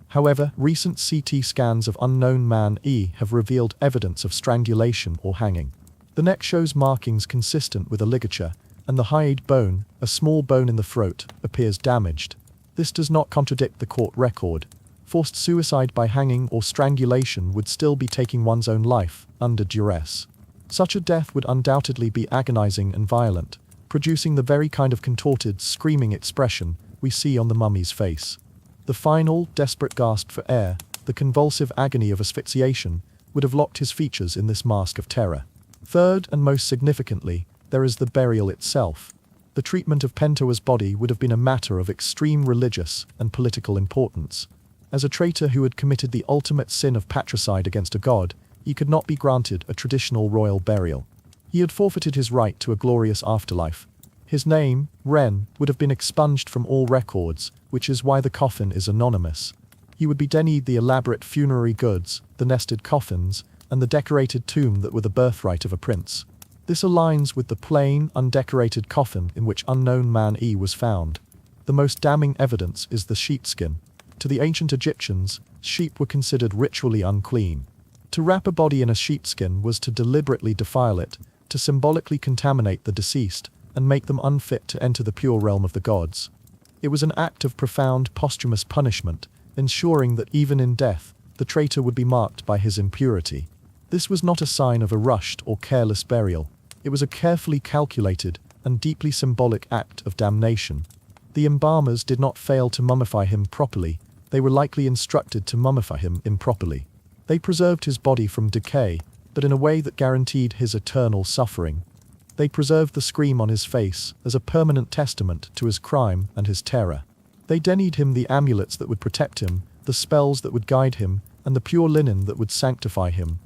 However, recent CT scans of unknown man E have revealed evidence of strangulation or hanging. The neck shows markings consistent with a ligature, and the hyoid bone, a small bone in the throat, appears damaged. This does not contradict the court record. Forced suicide by hanging or strangulation would still be taking one's own life, under duress. Such a death would undoubtedly be agonizing and violent, producing the very kind of contorted, screaming expression we see on the mummy's face. The final, desperate gasp for air, the convulsive agony of asphyxiation, would have locked his features in this mask of terror. Third, and most significantly, there is the burial itself. The treatment of Pentuer's body would have been a matter of extreme religious and political importance. As a traitor who had committed the ultimate sin of patricide against a god, he could not be granted a traditional royal burial. He had forfeited his right to a glorious afterlife. His name, Ren, would have been expunged from all records, which is why the coffin is anonymous. He would be denied the elaborate funerary goods, the nested coffins, and the decorated tomb that were the birthright of a prince. This aligns with the plain, undecorated coffin in which unknown man E was found. The most damning evidence is the sheepskin. To the ancient Egyptians, sheep were considered ritually unclean. To wrap a body in a sheepskin was to deliberately defile it, to symbolically contaminate the deceased, and make them unfit to enter the pure realm of the gods. It was an act of profound posthumous punishment, ensuring that even in death, the traitor would be marked by his impurity. This was not a sign of a rushed or careless burial. It was a carefully calculated and deeply symbolic act of damnation. The embalmers did not fail to mummify him properly. They were likely instructed to mummify him improperly. They preserved his body from decay, but in a way that guaranteed his eternal suffering. They preserved the scream on his face as a permanent testament to his crime and his terror. They denied him the amulets that would protect him, the spells that would guide him, and the pure linen that would sanctify him.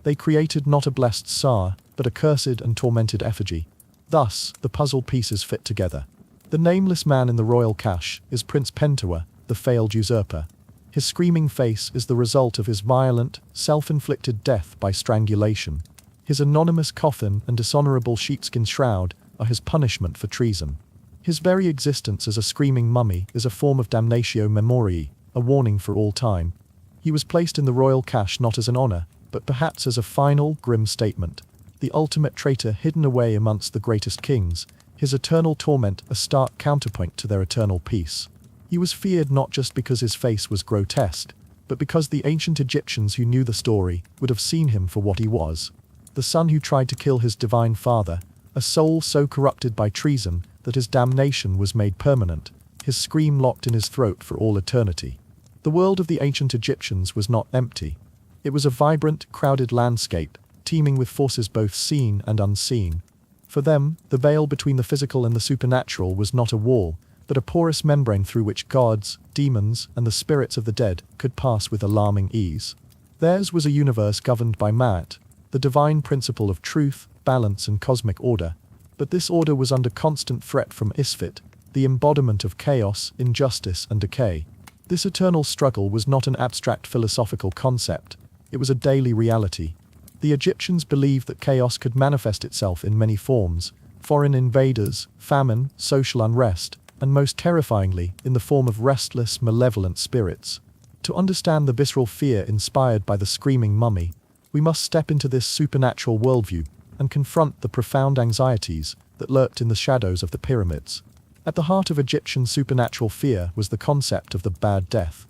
They created not a blessed Tsar, but a cursed and tormented effigy. Thus, the puzzle pieces fit together. The nameless man in the royal cache is Prince Pentuer, the failed usurper. His screaming face is the result of his violent, self-inflicted death by strangulation. His anonymous coffin and dishonorable sheepskin shroud are his punishment for treason. His very existence as a screaming mummy is a form of damnatio memoriae, a warning for all time. He was placed in the royal cache not as an honor, but perhaps as a final, grim statement. The ultimate traitor hidden away amongst the greatest kings, his eternal torment a stark counterpoint to their eternal peace. He was feared not just because his face was grotesque, but because the ancient Egyptians who knew the story would have seen him for what he was. The son who tried to kill his divine father, a soul so corrupted by treason that his damnation was made permanent, his scream locked in his throat for all eternity. The world of the ancient Egyptians was not empty. It was a vibrant, crowded landscape, teeming with forces both seen and unseen. For them, the veil between the physical and the supernatural was not a wall, but a porous membrane through which gods, demons, and the spirits of the dead could pass with alarming ease. Theirs was a universe governed by Ma'at, the divine principle of truth, balance, and cosmic order, but this order was under constant threat from Isfit, the embodiment of chaos, injustice, and decay. This eternal struggle was not an abstract philosophical concept, it was a daily reality. The Egyptians believed that chaos could manifest itself in many forms: foreign invaders, famine, social unrest, and most terrifyingly, in the form of restless, malevolent spirits. To understand the visceral fear inspired by the screaming mummy, we must step into this supernatural worldview and confront the profound anxieties that lurked in the shadows of the pyramids. At the heart of Egyptian supernatural fear was the concept of the bad death.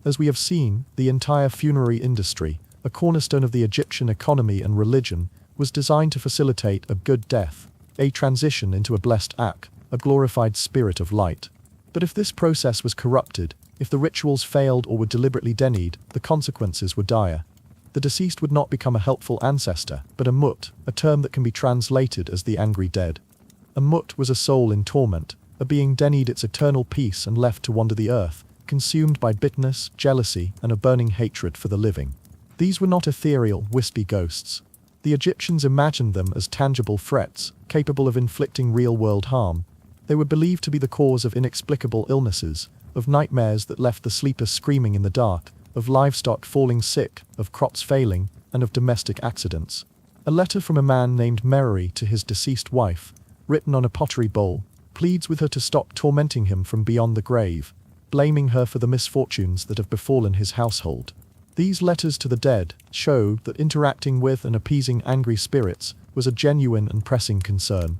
As we have seen, the entire funerary industry, a cornerstone of the Egyptian economy and religion, was designed to facilitate a good death, a transition into a blessed Ak, a glorified spirit of light. But if this process was corrupted, if the rituals failed or were deliberately denied, the consequences were dire. The deceased would not become a helpful ancestor, but a mut, a term that can be translated as the angry dead. A mut was a soul in torment, a being denied its eternal peace and left to wander the earth, consumed by bitterness, jealousy, and a burning hatred for the living. These were not ethereal, wispy ghosts. The Egyptians imagined them as tangible threats, capable of inflicting real-world harm. They were believed to be the cause of inexplicable illnesses, of nightmares that left the sleeper screaming in the dark, of livestock falling sick, of crops failing, and of domestic accidents. A letter from a man named Merari to his deceased wife, written on a pottery bowl, pleads with her to stop tormenting him from beyond the grave, blaming her for the misfortunes that have befallen his household. These letters to the dead show that interacting with and appeasing angry spirits was a genuine and pressing concern.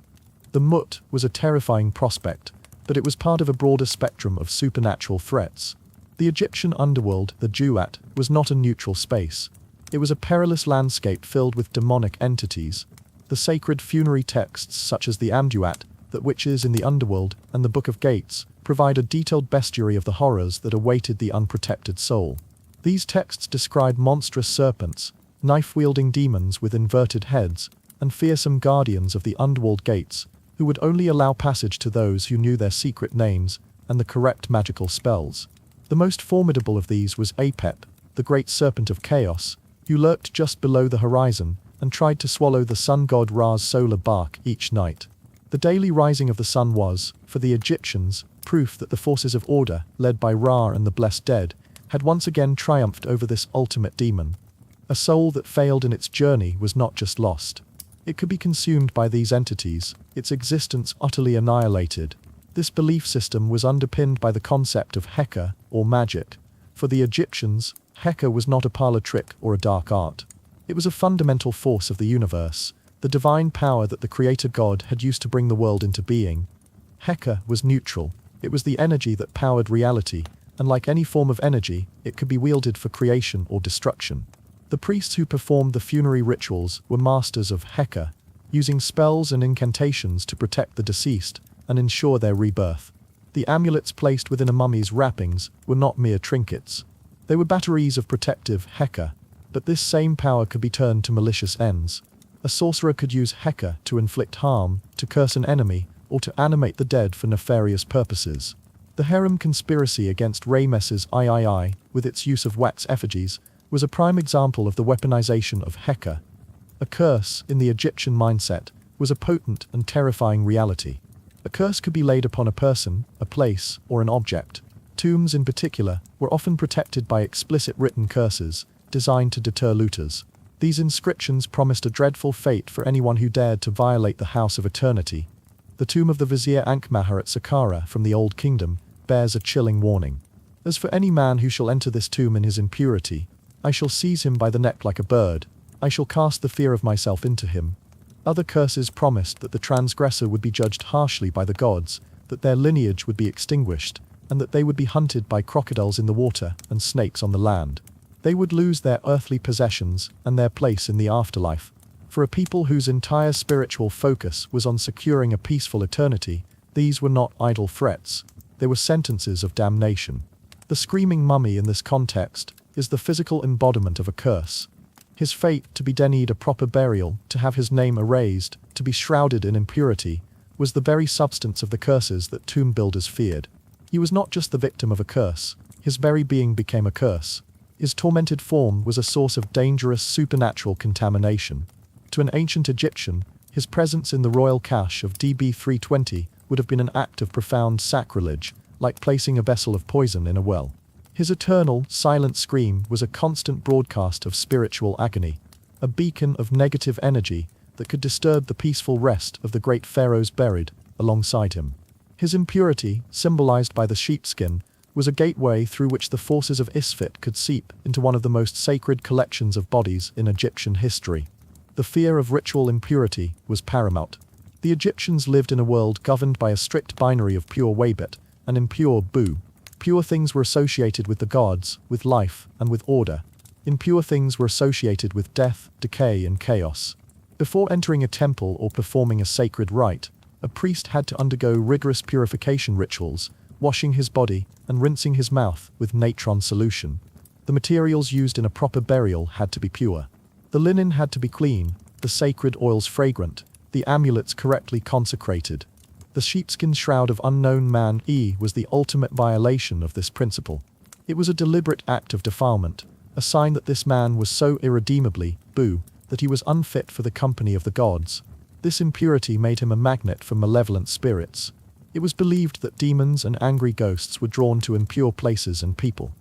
The Mut was a terrifying prospect, but it was part of a broader spectrum of supernatural threats. The Egyptian underworld, the Duat, was not a neutral space. It was a perilous landscape filled with demonic entities. The sacred funerary texts such as the Amduat, that witches in the underworld, and the Book of Gates, provide a detailed bestiary of the horrors that awaited the unprotected soul. These texts describe monstrous serpents, knife-wielding demons with inverted heads, and fearsome guardians of the underworld gates, who would only allow passage to those who knew their secret names and the correct magical spells. The most formidable of these was Apep, the great serpent of chaos, who lurked just below the horizon and tried to swallow the sun god Ra's solar bark each night. The daily rising of the sun was, for the Egyptians, proof that the forces of order, led by Ra and the blessed dead, had once again triumphed over this ultimate demon. A soul that failed in its journey was not just lost. It could be consumed by these entities, its existence utterly annihilated. This belief system was underpinned by the concept of Heka, or magic. For the Egyptians, Heka was not a parlor trick or a dark art. It was a fundamental force of the universe, the divine power that the creator god had used to bring the world into being. Heka was neutral. It was the energy that powered reality, and like any form of energy, it could be wielded for creation or destruction. The priests who performed the funerary rituals were masters of Heka, using spells and incantations to protect the deceased and ensure their rebirth. The amulets placed within a mummy's wrappings were not mere trinkets. They were batteries of protective Heka, but this same power could be turned to malicious ends. A sorcerer could use Heka to inflict harm, to curse an enemy, or to animate the dead for nefarious purposes. The harem conspiracy against Ramesses III, with its use of wax effigies, was a prime example of the weaponization of Heka. A curse, in the Egyptian mindset, was a potent and terrifying reality. A curse could be laid upon a person, a place, or an object. Tombs, in particular, were often protected by explicit written curses, designed to deter looters. These inscriptions promised a dreadful fate for anyone who dared to violate the House of Eternity. The tomb of the Vizier Ankh-Mahar at Saqqara from the Old Kingdom bears a chilling warning. As for any man who shall enter this tomb in his impurity, I shall seize him by the neck like a bird. I shall cast the fear of myself into him. Other curses promised that the transgressor would be judged harshly by the gods, that their lineage would be extinguished, and that they would be hunted by crocodiles in the water and snakes on the land. They would lose their earthly possessions and their place in the afterlife. For a people whose entire spiritual focus was on securing a peaceful eternity, these were not idle threats. They were sentences of damnation. The screaming mummy in this context is the physical embodiment of a curse. His fate, to be denied a proper burial, to have his name erased, to be shrouded in impurity, was the very substance of the curses that tomb builders feared. He was not just the victim of a curse, his very being became a curse. His tormented form was a source of dangerous supernatural contamination. To an ancient Egyptian, his presence in the royal cache of DB 320 would have been an act of profound sacrilege, like placing a vessel of poison in a well. His eternal, silent scream was a constant broadcast of spiritual agony, a beacon of negative energy that could disturb the peaceful rest of the great pharaohs buried alongside him. His impurity, symbolized by the sheepskin, was a gateway through which the forces of Isfit could seep into one of the most sacred collections of bodies in Egyptian history. The fear of ritual impurity was paramount. The Egyptians lived in a world governed by a strict binary of pure Wabit and impure Bu. Pure things were associated with the gods, with life, and with order. Impure things were associated with death, decay, and chaos. Before entering a temple or performing a sacred rite, a priest had to undergo rigorous purification rituals, washing his body and rinsing his mouth with natron solution. The materials used in a proper burial had to be pure. The linen had to be clean, the sacred oils fragrant, the amulets correctly consecrated. The sheepskin shroud of unknown man was the ultimate violation of this principle. It was a deliberate act of defilement, a sign that this man was so irredeemably Bu that he was unfit for the company of the gods. This impurity made him a magnet for malevolent spirits. It was believed that demons and angry ghosts were drawn to impure places and people.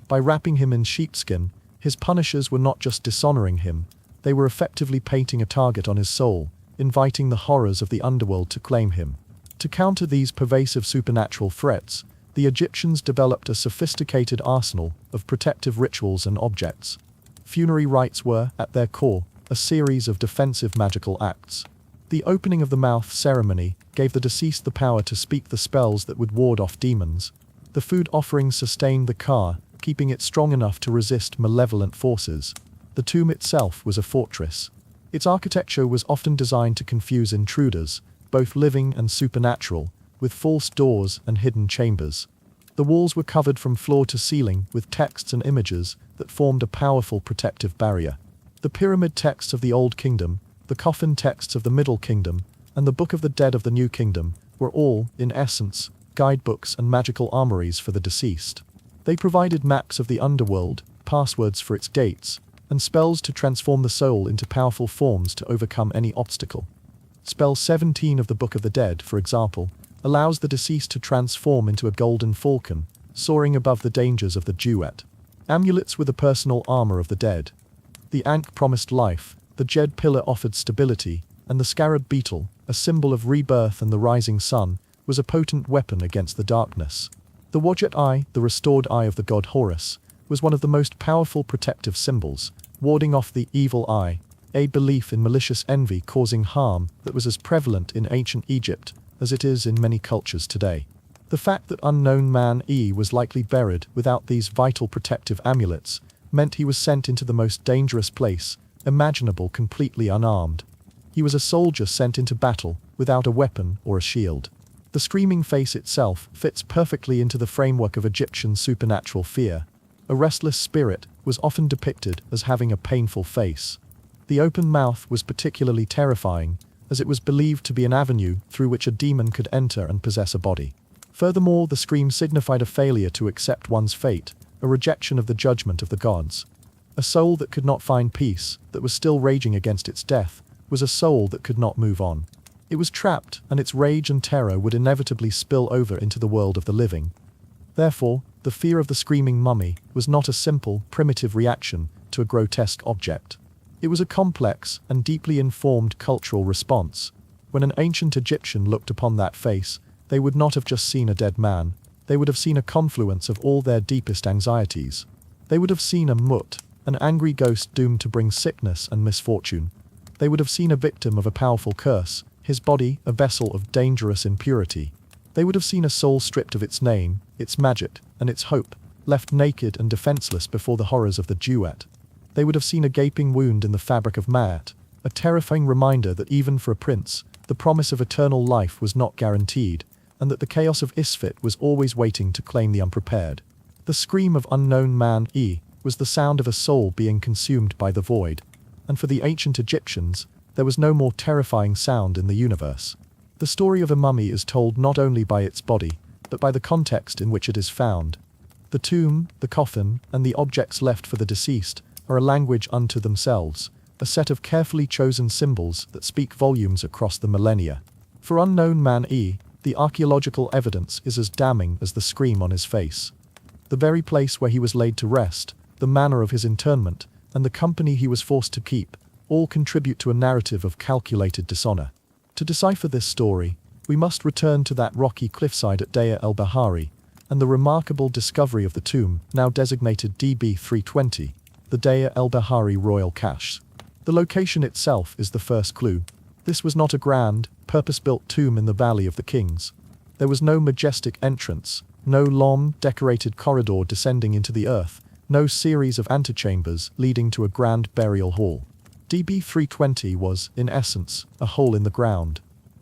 By wrapping him in sheepskin, his punishers were not just dishonoring him, they were effectively painting a target on his soul, inviting the horrors of the underworld to claim him. To counter these pervasive supernatural threats, the Egyptians developed a sophisticated arsenal of protective rituals and objects. Funerary rites were, at their core, a series of defensive magical acts. The opening of the mouth ceremony gave the deceased the power to speak the spells that would ward off demons. The food offerings sustained the ka, keeping it strong enough to resist malevolent forces. The tomb itself was a fortress. Its architecture was often designed to confuse intruders, both living and supernatural, with false doors and hidden chambers. The walls were covered from floor to ceiling with texts and images that formed a powerful protective barrier. The pyramid texts of the Old Kingdom, the coffin texts of the Middle Kingdom, and the Book of the Dead of the New Kingdom were all, in essence, guidebooks and magical armories for the deceased. They provided maps of the underworld, passwords for its gates, and spells to transform the soul into powerful forms to overcome any obstacle. Spell 17 of the Book of the Dead, for example, allows the deceased to transform into a golden falcon, soaring above the dangers of the duet. Amulets were the personal armor of the dead. The Ankh promised life, the Jed pillar offered stability, and the scarab beetle, a symbol of rebirth and the rising sun, was a potent weapon against the darkness. The Wadjet eye, the restored eye of the god Horus, was one of the most powerful protective symbols, warding off the evil eye, a belief in malicious envy causing harm that was as prevalent in ancient Egypt as it is in many cultures today. The fact that unknown man was likely buried without these vital protective amulets meant he was sent into the most dangerous place imaginable completely unarmed. He was a soldier sent into battle without a weapon or a shield. The screaming face itself fits perfectly into the framework of Egyptian supernatural fear. A restless spirit was often depicted as having a painful face. The open mouth was particularly terrifying, as it was believed to be an avenue through which a demon could enter and possess a body. Furthermore, the scream signified a failure to accept one's fate, a rejection of the judgment of the gods. A soul that could not find peace, that was still raging against its death, was a soul that could not move on. It was trapped, and its rage and terror would inevitably spill over into the world of the living. Therefore, the fear of the screaming mummy was not a simple, primitive reaction to a grotesque object. It was a complex and deeply informed cultural response. When an ancient Egyptian looked upon that face, they would not have just seen a dead man, they would have seen a confluence of all their deepest anxieties. They would have seen a Mut, an angry ghost doomed to bring sickness and misfortune. They would have seen a victim of a powerful curse, his body a vessel of dangerous impurity. They would have seen a soul stripped of its name, its magic, and its hope, left naked and defenseless before the horrors of the duet. They would have seen a gaping wound in the fabric of Maat, a terrifying reminder that even for a prince, the promise of eternal life was not guaranteed, and that the chaos of Isfit was always waiting to claim the unprepared. The scream of unknown man was the sound of a soul being consumed by the void, and for the ancient Egyptians, there was no more terrifying sound in the universe. The story of a mummy is told not only by its body, but by the context in which it is found. The tomb, the coffin, and the objects left for the deceased are a language unto themselves, a set of carefully chosen symbols that speak volumes across the millennia. For unknown man E, the archaeological evidence is as damning as the scream on his face. The very place where he was laid to rest, the manner of his interment, and the company he was forced to keep, all contribute to a narrative of calculated dishonor. To decipher this story, we must return to that rocky cliffside at Deir el-Bahari, and the remarkable discovery of the tomb, now designated DB320, the Deir el-Bahari Royal Cache. The location itself is the first clue. This was not a grand, purpose-built tomb in the Valley of the Kings. There was no majestic entrance, no long, decorated corridor descending into the earth, no series of antechambers leading to a grand burial hall. DB320 was, in essence, a hole in the ground.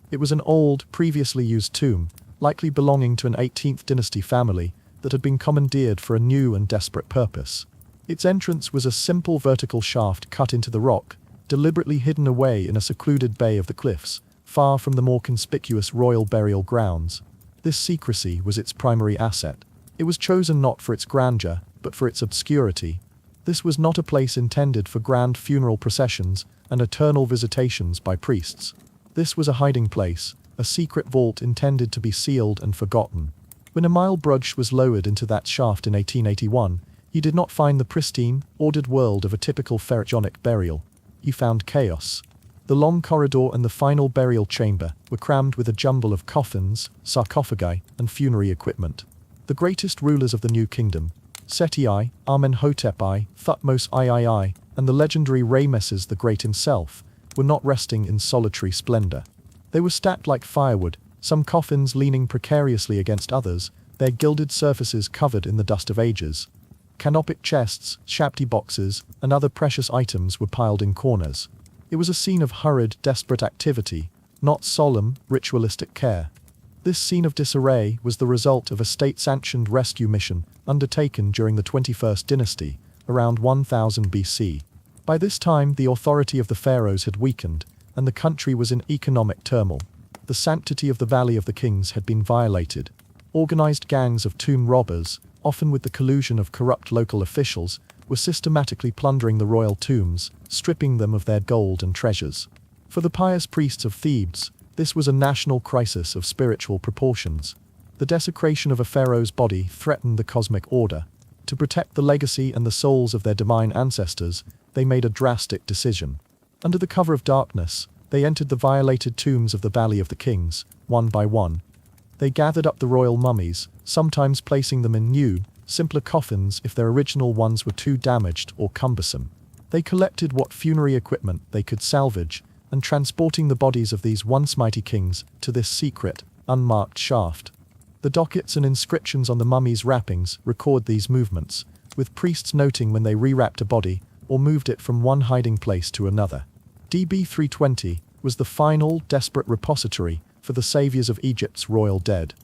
It was an old, previously used tomb, likely belonging to an 18th dynasty family that had been commandeered for a new and desperate purpose. Its entrance was a simple vertical shaft cut into the rock, deliberately hidden away in a secluded bay of the cliffs, far from the more conspicuous royal burial grounds. This secrecy was its primary asset. It was chosen not for its grandeur, but for its obscurity. This was not a place intended for grand funeral processions and eternal visitations by priests. This was a hiding place, a secret vault intended to be sealed and forgotten. When Emile Brugsch was lowered into that shaft in 1881, he did not find the pristine, ordered world of a typical pharaonic burial. He found chaos. The long corridor and the final burial chamber were crammed with a jumble of coffins, sarcophagi, and funerary equipment. The greatest rulers of the New Kingdom, Seti I, Amenhotep I, Thutmose III, and the legendary Ramesses the Great himself, were not resting in solitary splendor. They were stacked like firewood, some coffins leaning precariously against others, their gilded surfaces covered in the dust of ages. Canopic chests, shabti boxes, and other precious items were piled in corners. It was a scene of hurried, desperate activity, not solemn, ritualistic care. This scene of disarray was the result of a state-sanctioned rescue mission undertaken during the 21st dynasty, around 1000 BC. By this time, the authority of the pharaohs had weakened, and the country was in economic turmoil. The sanctity of the Valley of the Kings had been violated. Organized gangs of tomb robbers, often with the collusion of corrupt local officials, were systematically plundering the royal tombs, stripping them of their gold and treasures. For the pious priests of Thebes, this was a national crisis of spiritual proportions. The desecration of a pharaoh's body threatened the cosmic order. To protect the legacy and the souls of their divine ancestors, they made a drastic decision. Under the cover of darkness, they entered the violated tombs of the Valley of the Kings, one by one. They gathered up the royal mummies, sometimes placing them in new, simpler coffins if their original ones were too damaged or cumbersome. They collected what funerary equipment they could salvage, and transporting the bodies of these once mighty kings to this secret, unmarked shaft. The dockets and inscriptions on the mummies' wrappings record these movements, with priests noting when they rewrapped a body or moved it from one hiding place to another. DB320 was the final, desperate repository for the saviors of Egypt's royal dead.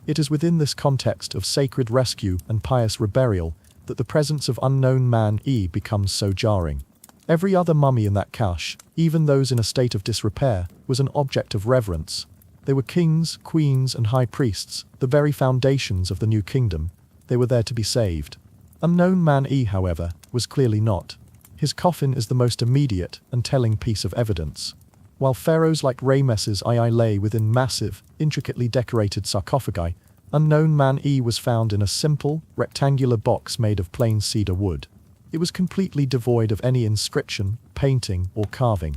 It is within this context of sacred rescue and pious reburial that the presence of unknown man E becomes so jarring. Every other mummy in that cache, even those in a state of disrepair, was an object of reverence. They were kings, queens, and high priests, the very foundations of the new kingdom. They were there to be saved. Unknown man E, however, was clearly not. His coffin is the most immediate and telling piece of evidence. While pharaohs like Ramesses II lay within massive, intricately decorated sarcophagi, unknown man E was found in a simple, rectangular box made of plain cedar wood. It was completely devoid of any inscription, painting, or carving.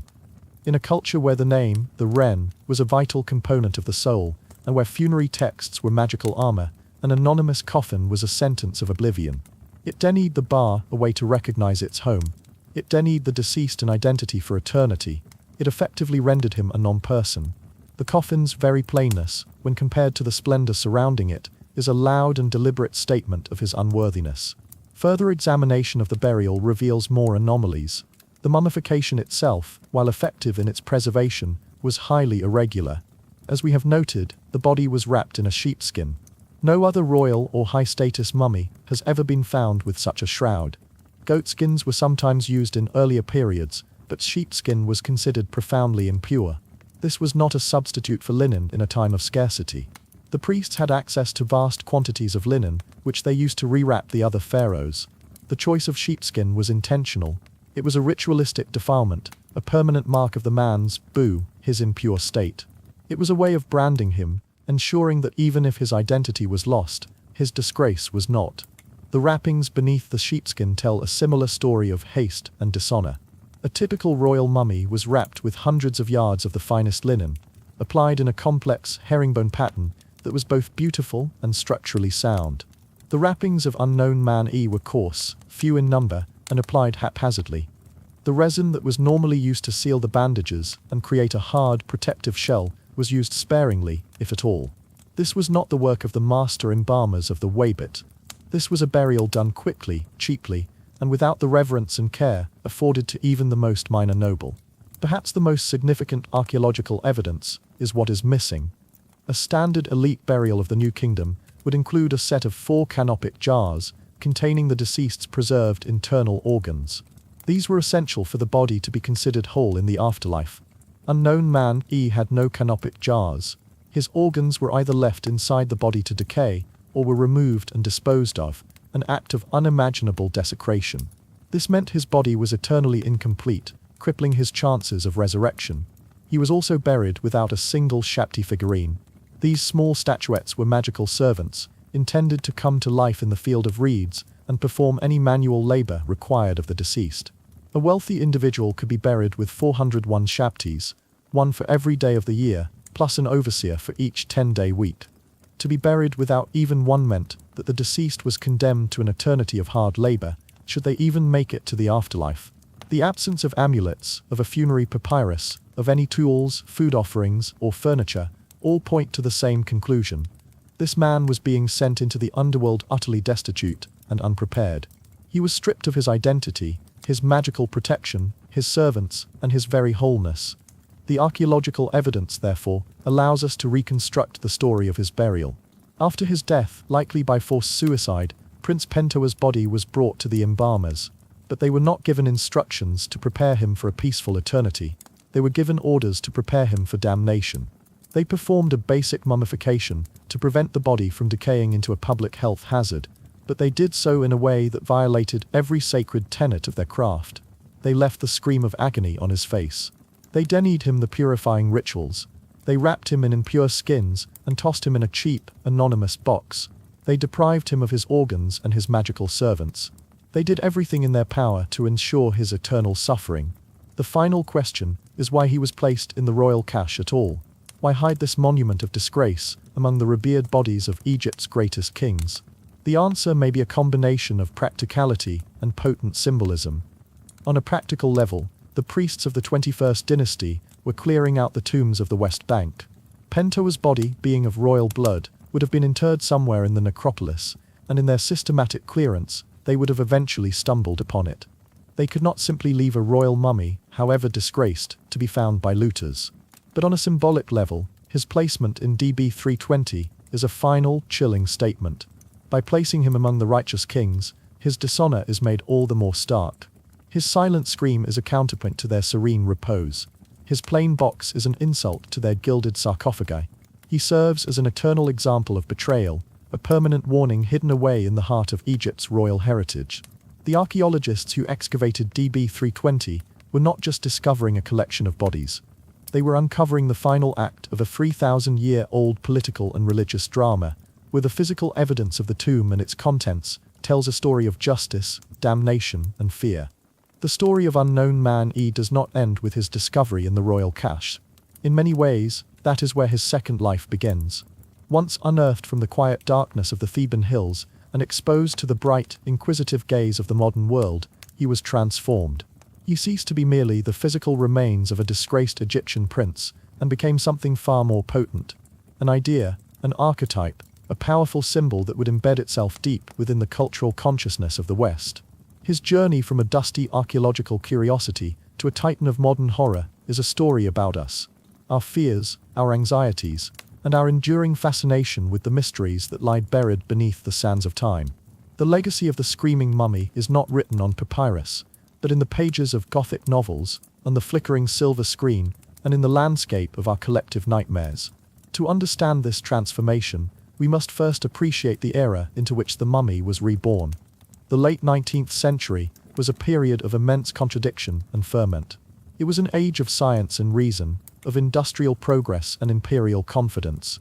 In a culture where the name, the Ren, was a vital component of the soul, and where funerary texts were magical armor, an anonymous coffin was a sentence of oblivion. It denied the bar a way to recognize its home. It denied the deceased an identity for eternity. It effectively rendered him a non-person. The coffin's very plainness, when compared to the splendor surrounding it, is a loud and deliberate statement of his unworthiness. Further examination of the burial reveals more anomalies. The mummification itself, while effective in its preservation, was highly irregular. As we have noted, the body was wrapped in a sheepskin. No other royal or high-status mummy has ever been found with such a shroud. Goatskins were sometimes used in earlier periods, but sheepskin was considered profoundly impure. This was not a substitute for linen in a time of scarcity. The priests had access to vast quantities of linen, which they used to rewrap the other pharaohs. The choice of sheepskin was intentional. It was a ritualistic defilement, a permanent mark of the man's, his impure state. It was a way of branding him, ensuring that even if his identity was lost, his disgrace was not. The wrappings beneath the sheepskin tell a similar story of haste and dishonor. A typical royal mummy was wrapped with hundreds of yards of the finest linen, applied in a complex herringbone pattern that was both beautiful and structurally sound. The wrappings of unknown man E were coarse, few in number, and applied haphazardly. The resin that was normally used to seal the bandages and create a hard, protective shell was used sparingly, if at all. This was not the work of the master embalmers of the Waybit. This was a burial done quickly, cheaply, and without the reverence and care afforded to even the most minor noble. Perhaps the most significant archaeological evidence is what is missing. A standard elite burial of the New Kingdom would include a set of 4 canopic jars containing the deceased's preserved internal organs. These were essential for the body to be considered whole in the afterlife. Unknown man E had no canopic jars. His organs were either left inside the body to decay, or were removed and disposed of, an act of unimaginable desecration. This meant his body was eternally incomplete, crippling his chances of resurrection. He was also buried without a single Shakti figurine. These small statuettes were magical servants, intended to come to life in the field of reeds and perform any manual labor required of the deceased. A wealthy individual could be buried with 401 Shaktis, one for every day of the year, plus an overseer for each 10-day week. To be buried without even one meant that the deceased was condemned to an eternity of hard labor, should they even make it to the afterlife. The absence of amulets, of a funerary papyrus, of any tools, food offerings, or furniture, all point to the same conclusion. This man was being sent into the underworld utterly destitute and unprepared. He was stripped of his identity, his magical protection, his servants, and his very wholeness. The archaeological evidence, therefore, allows us to reconstruct the story of his burial. After his death, likely by forced suicide, Prince Pentoa's body was brought to the embalmers, but they were not given instructions to prepare him for a peaceful eternity. They were given orders to prepare him for damnation. They performed a basic mummification to prevent the body from decaying into a public health hazard, but they did so in a way that violated every sacred tenet of their craft. They left the scream of agony on his face. They denied him the purifying rituals. They wrapped him in impure skins and tossed him in a cheap, anonymous box. They deprived him of his organs and his magical servants. They did everything in their power to ensure his eternal suffering. The final question is why he was placed in the royal cache at all. Why hide this monument of disgrace among the revered bodies of Egypt's greatest kings? The answer may be a combination of practicality and potent symbolism. On a practical level, the priests of the 21st dynasty were clearing out the tombs of the West Bank. Pentoa's body, being of royal blood, would have been interred somewhere in the necropolis, and in their systematic clearance, they would have eventually stumbled upon it. They could not simply leave a royal mummy, however disgraced, to be found by looters. But on a symbolic level, his placement in DB 320 is a final, chilling statement. By placing him among the righteous kings, his dishonor is made all the more stark. His silent scream is a counterpoint to their serene repose. His plain box is an insult to their gilded sarcophagi. He serves as an eternal example of betrayal, a permanent warning hidden away in the heart of Egypt's royal heritage. The archaeologists who excavated DB 320 were not just discovering a collection of bodies. They were uncovering the final act of a 3,000-year-old political and religious drama, where the physical evidence of the tomb and its contents tells a story of justice, damnation, and fear. The story of unknown man E does not end with his discovery in the royal cache. In many ways, that is where his second life begins. Once unearthed from the quiet darkness of the Theban hills and exposed to the bright, inquisitive gaze of the modern world, he was transformed. He ceased to be merely the physical remains of a disgraced Egyptian prince and became something far more potent. An idea, an archetype, a powerful symbol that would embed itself deep within the cultural consciousness of the West. His journey from a dusty archaeological curiosity to a titan of modern horror is a story about us, our fears, our anxieties, and our enduring fascination with the mysteries that lie buried beneath the sands of time. The legacy of the screaming mummy is not written on papyrus, but in the pages of Gothic novels, on the flickering silver screen, and in the landscape of our collective nightmares. To understand this transformation, we must first appreciate the era into which the mummy was reborn. The late 19th century was a period of immense contradiction and ferment. It was an age of science and reason, of industrial progress and imperial confidence.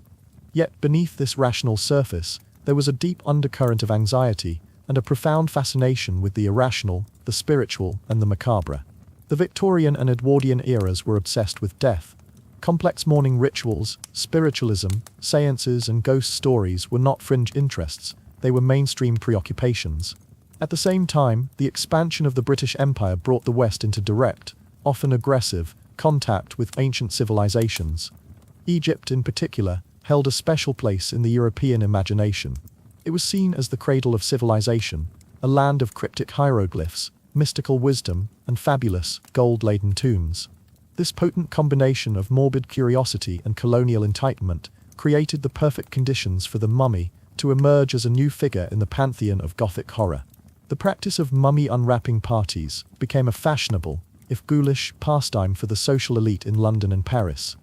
Yet beneath this rational surface, there was a deep undercurrent of anxiety and a profound fascination with the irrational, the spiritual, and the macabre. The Victorian and Edwardian eras were obsessed with death. Complex mourning rituals, spiritualism, seances, and ghost stories were not fringe interests, they were mainstream preoccupations. At the same time, the expansion of the British Empire brought the West into direct, often aggressive, contact with ancient civilizations. Egypt, in particular, held a special place in the European imagination. It was seen as the cradle of civilization, a land of cryptic hieroglyphs, mystical wisdom, and fabulous, gold-laden tombs. This potent combination of morbid curiosity and colonial enlightenment created the perfect conditions for the mummy to emerge as a new figure in the pantheon of Gothic horror. The practice of mummy unwrapping parties became a fashionable, if ghoulish, pastime for the social elite in London and Paris.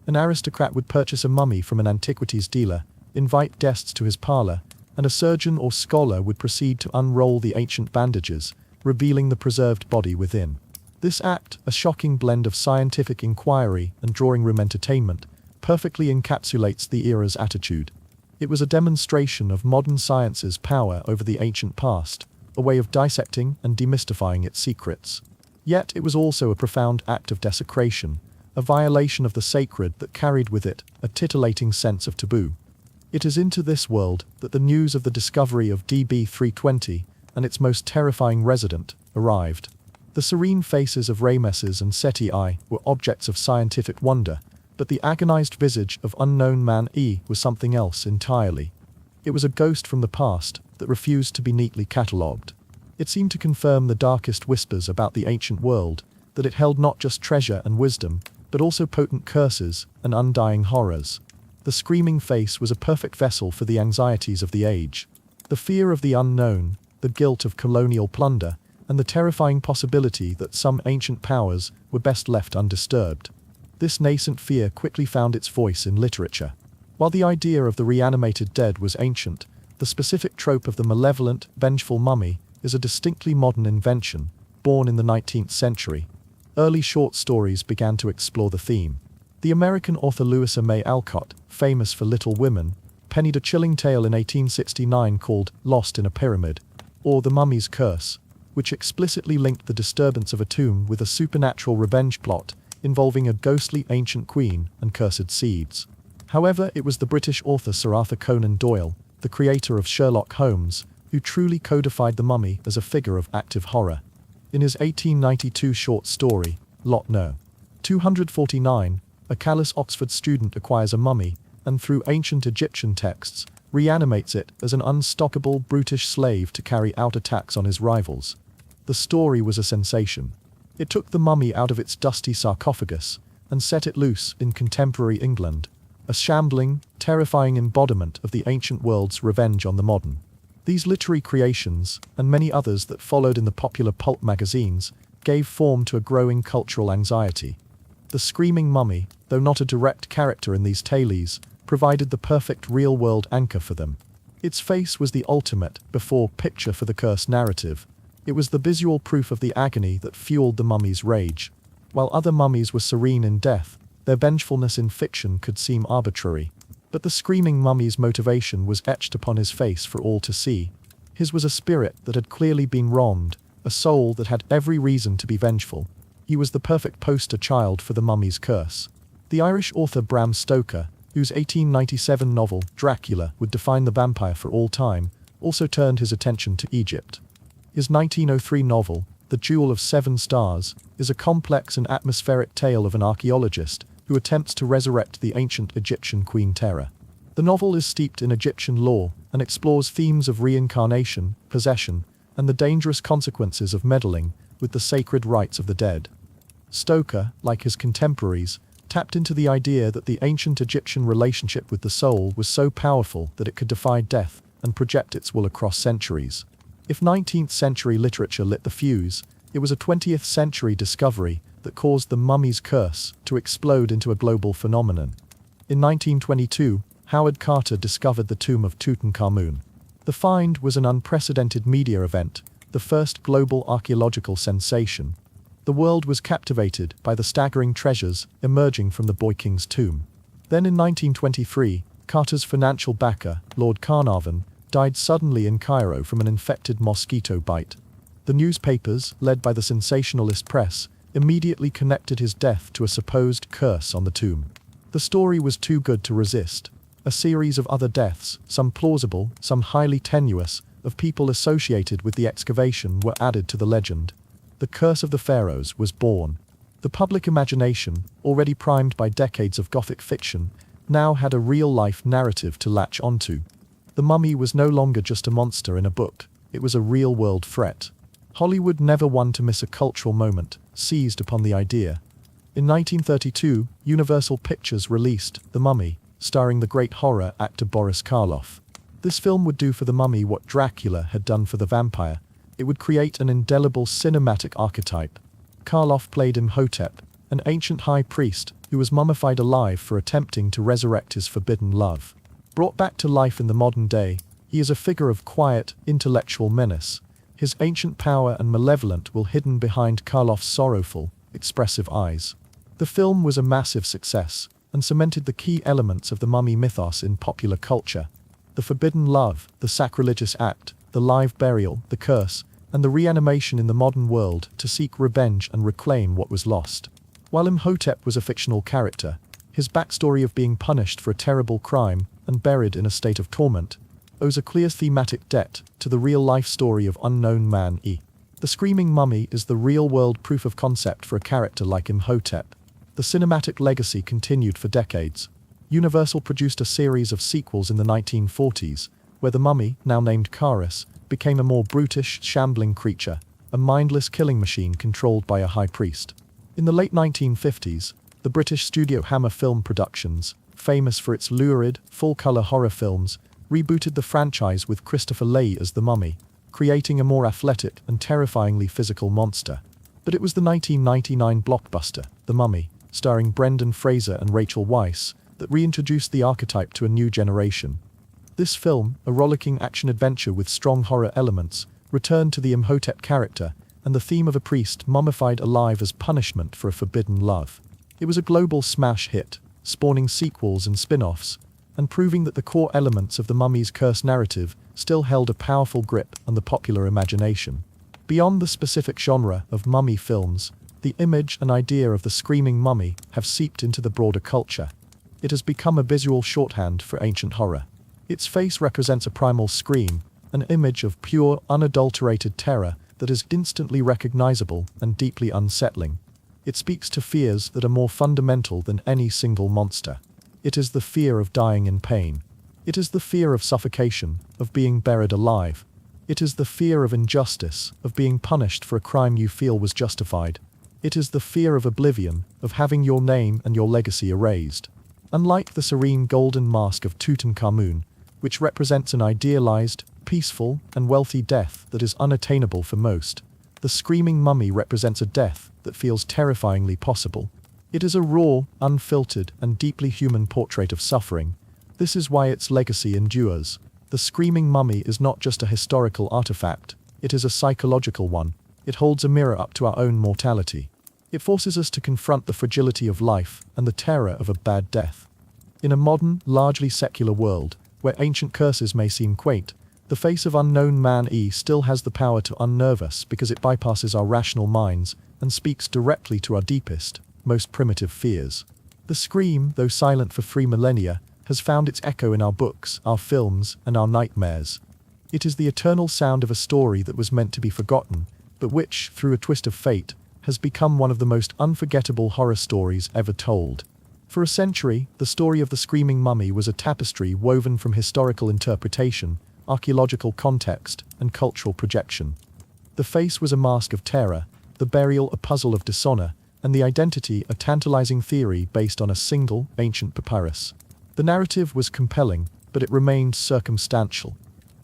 An aristocrat would purchase a mummy from an antiquities dealer, invite guests to his parlor, and a surgeon or scholar would proceed to unroll the ancient bandages, revealing the preserved body within. This act, a shocking blend of scientific inquiry and drawing room entertainment, perfectly encapsulates the era's attitude. It was a demonstration of modern science's power over the ancient past, a way of dissecting and demystifying its secrets. Yet it was also a profound act of desecration, a violation of the sacred that carried with it a titillating sense of taboo. It is into this world that the news of the discovery of DB-320 and its most terrifying resident arrived. The serene faces of Rameses and Seti I were objects of scientific wonder, but the agonized visage of unknown man E was something else entirely. It was a ghost from the past that refused to be neatly catalogued. It seemed to confirm the darkest whispers about the ancient world, that it held not just treasure and wisdom, but also potent curses and undying horrors. The screaming face was a perfect vessel for the anxieties of the age. The fear of the unknown, the guilt of colonial plunder, and the terrifying possibility that some ancient powers were best left undisturbed. This nascent fear quickly found its voice in literature. While the idea of the reanimated dead was ancient, the specific trope of the malevolent, vengeful mummy is a distinctly modern invention, born in the 19th century. Early short stories began to explore the theme. The American author Louisa May Alcott, famous for Little Women, penned a chilling tale in 1869 called Lost in a Pyramid, or The Mummy's Curse, which explicitly linked the disturbance of a tomb with a supernatural revenge plot involving a ghostly ancient queen and cursed seeds. However, it was the British author Sir Arthur Conan Doyle, the creator of Sherlock Holmes, who truly codified the mummy as a figure of active horror. In his 1892 short story, Lot No. 249, a callous Oxford student acquires a mummy, and through ancient Egyptian texts, reanimates it as an unstoppable brutish slave to carry out attacks on his rivals. The story was a sensation. It took the mummy out of its dusty sarcophagus and set it loose in contemporary England, a shambling, terrifying embodiment of the ancient world's revenge on the modern. These literary creations, and many others that followed in the popular pulp magazines, gave form to a growing cultural anxiety. The screaming mummy, though not a direct character in these tales, provided the perfect real-world anchor for them. Its face was the ultimate, before picture for the curse narrative. It was the visual proof of the agony that fueled the mummy's rage. While other mummies were serene in death, their vengefulness in fiction could seem arbitrary. But the screaming mummy's motivation was etched upon his face for all to see. His was a spirit that had clearly been wronged, a soul that had every reason to be vengeful. He was the perfect poster child for the mummy's curse. The Irish author Bram Stoker, whose 1897 novel, Dracula, would define the vampire for all time, also turned his attention to Egypt. His 1903 novel, The Jewel of Seven Stars, is a complex and atmospheric tale of an archaeologist who attempts to resurrect the ancient Egyptian Queen Terra. The novel is steeped in Egyptian lore and explores themes of reincarnation, possession, and the dangerous consequences of meddling with the sacred rites of the dead. Stoker, like his contemporaries, tapped into the idea that the ancient Egyptian relationship with the soul was so powerful that it could defy death and project its will across centuries. If 19th century literature lit the fuse, it was a 20th century discovery that caused the mummy's curse to explode into a global phenomenon. In 1922, Howard Carter discovered the tomb of Tutankhamun. The find was an unprecedented media event, the first global archaeological sensation. The world was captivated by the staggering treasures emerging from the boy king's tomb. Then in 1923, Carter's financial backer, Lord Carnarvon, died suddenly in Cairo from an infected mosquito bite. The newspapers, led by the sensationalist press, immediately connected his death to a supposed curse on the tomb. The story was too good to resist. A series of other deaths, some plausible, some highly tenuous, of people associated with the excavation were added to the legend. The curse of the pharaohs was born. The public imagination, already primed by decades of Gothic fiction, now had a real-life narrative to latch onto. The mummy was no longer just a monster in a book, it was a real-world threat. Hollywood never won to miss a cultural moment, seized upon the idea. In 1932, Universal Pictures released The Mummy, starring the great horror actor Boris Karloff. This film would do for the mummy what Dracula had done for the vampire. It would create an indelible cinematic archetype. Karloff played Imhotep, an ancient high priest who was mummified alive for attempting to resurrect his forbidden love. Brought back to life in the modern day, he is a figure of quiet, intellectual menace. His ancient power and malevolence were hidden behind Karloff's sorrowful, expressive eyes. The film was a massive success, and cemented the key elements of the mummy mythos in popular culture. The forbidden love, the sacrilegious act, the live burial, the curse, and the reanimation in the modern world to seek revenge and reclaim what was lost. While Imhotep was a fictional character, his backstory of being punished for a terrible crime and buried in a state of torment owes a clear thematic debt to the real-life story of unknown man E. The screaming mummy is the real-world proof of concept for a character like Imhotep. The cinematic legacy continued for decades. Universal produced a series of sequels in the 1940s, where the mummy, now named Charis, became a more brutish, shambling creature, a mindless killing machine controlled by a high priest. In the late 1950s, the British studio Hammer Film Productions, famous for its lurid, full-color horror films, rebooted the franchise with Christopher Lee as the mummy, creating a more athletic and terrifyingly physical monster. But it was the 1999 blockbuster, The Mummy, starring Brendan Fraser and Rachel Weisz, that reintroduced the archetype to a new generation. This film, a rollicking action-adventure with strong horror elements, returned to the Imhotep character and the theme of a priest mummified alive as punishment for a forbidden love. It was a global smash hit, spawning sequels and spin-offs, and proving that the core elements of the mummy's curse narrative still held a powerful grip on the popular imagination. Beyond the specific genre of mummy films, the image and idea of the screaming mummy have seeped into the broader culture. It has become a visual shorthand for ancient horror. Its face represents a primal scream, an image of pure, unadulterated terror that is instantly recognizable and deeply unsettling. It speaks to fears that are more fundamental than any single monster. It is the fear of dying in pain. It is the fear of suffocation, of being buried alive. It is the fear of injustice, of being punished for a crime you feel was justified. It is the fear of oblivion, of having your name and your legacy erased. Unlike the serene golden mask of Tutankhamun, which represents an idealized, peaceful, and wealthy death that is unattainable for most, the screaming mummy represents a death that feels terrifyingly possible. It is a raw, unfiltered, and deeply human portrait of suffering. This is why its legacy endures. The screaming mummy is not just a historical artifact, it is a psychological one. It holds a mirror up to our own mortality. It forces us to confront the fragility of life and the terror of a bad death. In a modern, largely secular world, where ancient curses may seem quaint, the face of unknown man E still has the power to unnerve us because it bypasses our rational minds and speaks directly to our deepest, most primitive fears. The scream, though silent for 3 millennia, has found its echo in our books, our films, and our nightmares. It is the eternal sound of a story that was meant to be forgotten, but which, through a twist of fate, has become one of the most unforgettable horror stories ever told. For a century, the story of the screaming mummy was a tapestry woven from historical interpretation, archaeological context, and cultural projection. The face was a mask of terror, the burial a puzzle of dishonor, and the identity a tantalizing theory based on a single, ancient papyrus. The narrative was compelling, but it remained circumstantial.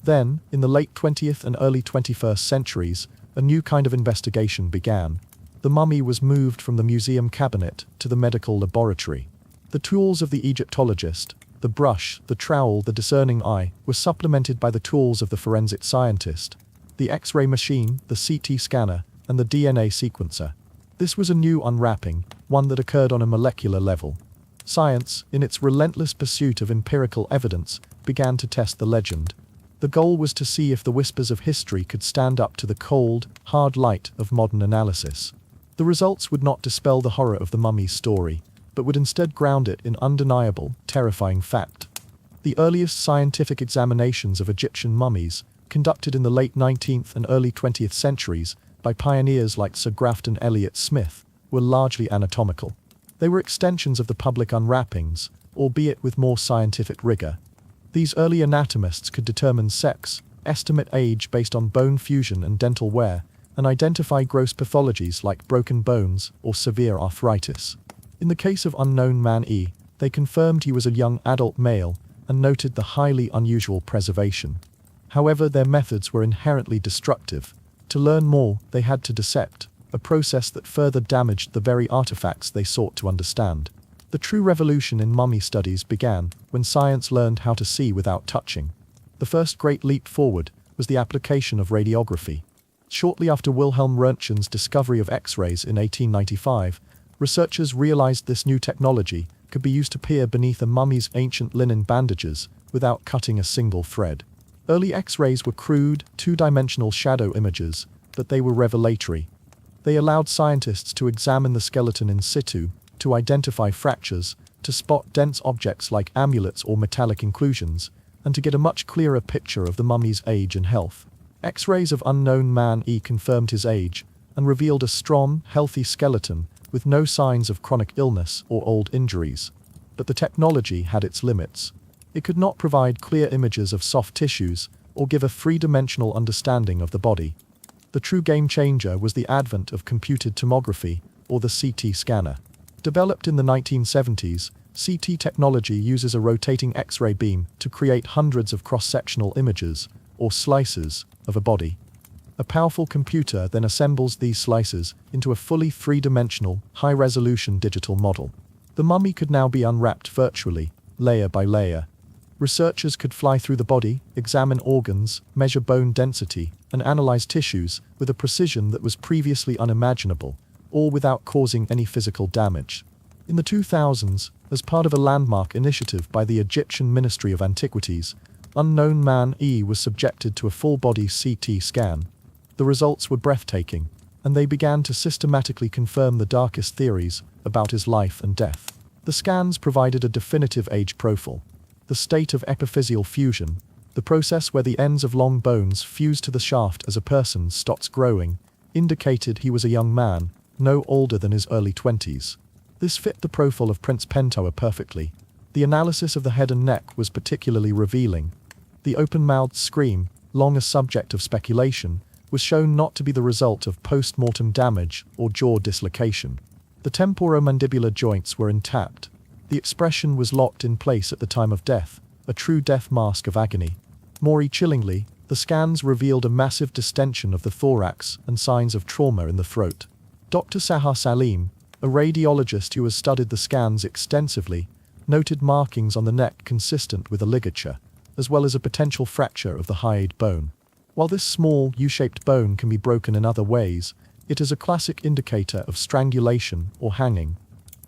Then, in the late 20th and early 21st centuries, a new kind of investigation began. the mummy was moved from the museum cabinet to the medical laboratory. The tools of the Egyptologist, the brush, the trowel, the discerning eye, were supplemented by the tools of the forensic scientist, the X-ray machine, the CT scanner, and the DNA sequencer. This was a new unwrapping, one that occurred on a molecular level. Science, in its relentless pursuit of empirical evidence, began to test the legend. The goal was to see if the whispers of history could stand up to the cold, hard light of modern analysis. The results would not dispel the horror of the mummy's story, but would instead ground it in undeniable, terrifying fact. The earliest scientific examinations of Egyptian mummies, conducted in the late 19th and early 20th centuries by pioneers like Sir Grafton Elliot Smith, were largely anatomical. They were extensions of the public unwrappings, albeit with more scientific rigor. These early anatomists could determine sex, estimate age based on bone fusion and dental wear, and identify gross pathologies like broken bones or severe arthritis. In the case of unknown man E, they confirmed he was a young adult male and noted the highly unusual preservation. However, their methods were inherently destructive. To learn more, they had to dissect, a process that further damaged the very artifacts they sought to understand. The true revolution in mummy studies began when science learned how to see without touching. The first great leap forward was the application of radiography. Shortly after Wilhelm Röntgen's discovery of X-rays in 1895, researchers realized this new technology could be used to peer beneath a mummy's ancient linen bandages without cutting a single thread. Early X-rays were crude, two-dimensional shadow images, but they were revelatory. They allowed scientists to examine the skeleton in situ, to identify fractures, to spot dense objects like amulets or metallic inclusions, and to get a much clearer picture of the mummy's age and health. X-rays of unknown man E confirmed his age and revealed a strong, healthy skeleton with no signs of chronic illness or old injuries. But the technology had its limits. It could not provide clear images of soft tissues or give a three-dimensional understanding of the body. The true game changer was the advent of computed tomography, or the CT scanner. Developed in the 1970s, CT technology uses a rotating X-ray beam to create hundreds of cross-sectional images, or slices, of a body. A powerful computer then assembles these slices into a fully three-dimensional, high-resolution digital model. The mummy could now be unwrapped virtually, layer by layer. Researchers could fly through the body, examine organs, measure bone density, and analyze tissues with a precision that was previously unimaginable, all without causing any physical damage. In the 2000s, as part of a landmark initiative by the Egyptian Ministry of Antiquities, unknown man E was subjected to a full-body CT scan. The results were breathtaking, and they began to systematically confirm the darkest theories about his life and death. The scans provided a definitive age profile. The state of epiphyseal fusion, the process where the ends of long bones fuse to the shaft as a person stops growing, indicated he was a young man, no older than his early 20s. This fit the profile of Prince Pentower perfectly. The analysis of the head and neck was particularly revealing. The open-mouthed scream, long a subject of speculation, was shown not to be the result of post-mortem damage or jaw dislocation. The temporomandibular joints were intact. The expression was locked in place at the time of death, a true death mask of agony. More chillingly, the scans revealed a massive distension of the thorax and signs of trauma in the throat. Dr. Sahar Salim, a radiologist who has studied the scans extensively, noted markings on the neck consistent with a ligature, as well as a potential fracture of the hyoid bone. While this small, U-shaped bone can be broken in other ways, it is a classic indicator of strangulation or hanging.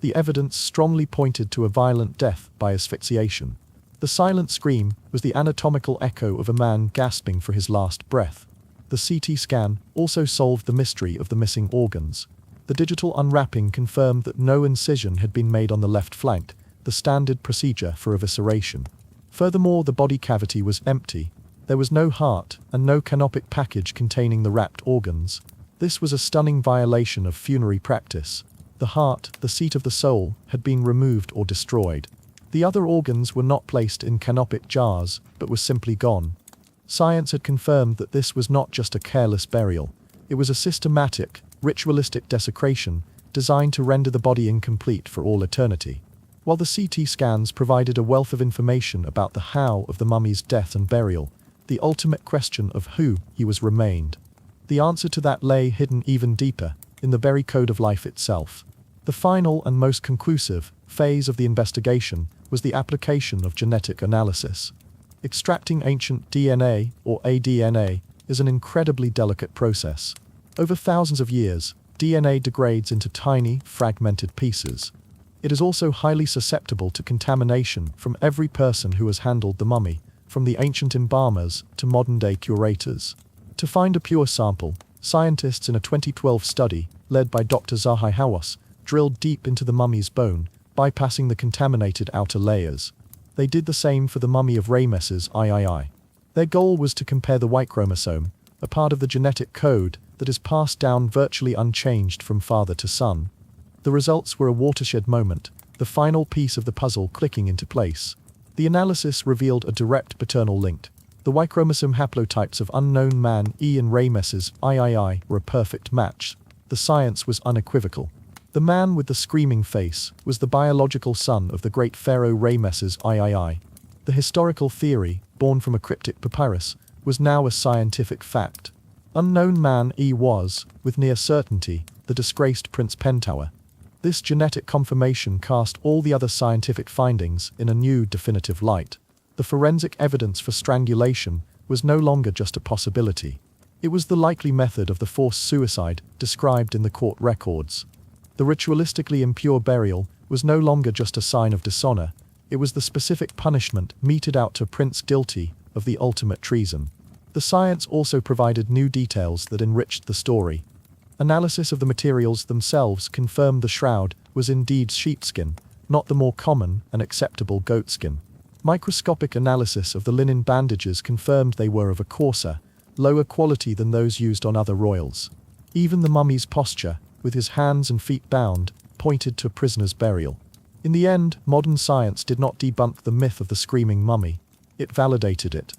The evidence strongly pointed to a violent death by asphyxiation. The silent scream was the anatomical echo of a man gasping for his last breath. The CT scan also solved the mystery of the missing organs. The digital unwrapping confirmed that no incision had been made on the left flank, the standard procedure for evisceration. Furthermore, the body cavity was empty. There was no heart and no canopic package containing the wrapped organs. This was a stunning violation of funerary practice. The heart, the seat of the soul, had been removed or destroyed. The other organs were not placed in canopic jars, but were simply gone. Science had confirmed that this was not just a careless burial. It was a systematic, ritualistic desecration designed to render the body incomplete for all eternity. While the CT scans provided a wealth of information about the how of the mummy's death and burial, the ultimate question of who he was remained. The answer to that lay hidden even deeper, in the very code of life itself. The final and most conclusive phase of the investigation was the application of genetic analysis. Extracting ancient DNA, or aDNA, is an incredibly delicate process. Over thousands of years, DNA degrades into tiny, fragmented pieces. It is also highly susceptible to contamination from every person who has handled the mummy, from the ancient embalmers to modern-day curators. To find a pure sample, scientists in a 2012 study, led by Dr. Zahi Hawass, drilled deep into the mummy's bone, bypassing the contaminated outer layers. They did the same for the mummy of Ramesses III. Their goal was to compare the Y chromosome, a part of the genetic code that is passed down virtually unchanged from father to son. The results were a watershed moment, the final piece of the puzzle clicking into place. The analysis revealed a direct paternal link. The Y chromosome haplotypes of unknown man E and Ramesses III were a perfect match. The science was unequivocal. The man with the screaming face was the biological son of the great pharaoh Ramesses III. The historical theory, born from a cryptic papyrus, was now a scientific fact. Unknown man E was, with near certainty, the disgraced Prince Pentower. This genetic confirmation cast all the other scientific findings in a new definitive light. The forensic evidence for strangulation was no longer just a possibility. It was the likely method of the forced suicide described in the court records. The ritualistically impure burial was no longer just a sign of dishonor, it was the specific punishment meted out to a prince guilty of the ultimate treason. The science also provided new details that enriched the story. Analysis of the materials themselves confirmed the shroud was indeed sheepskin, not the more common and acceptable goatskin. Microscopic analysis of the linen bandages confirmed they were of a coarser, lower quality than those used on other royals. Even the mummy's posture, with his hands and feet bound, pointed to a prisoner's burial. In the end, modern science did not debunk the myth of the screaming mummy. It validated it.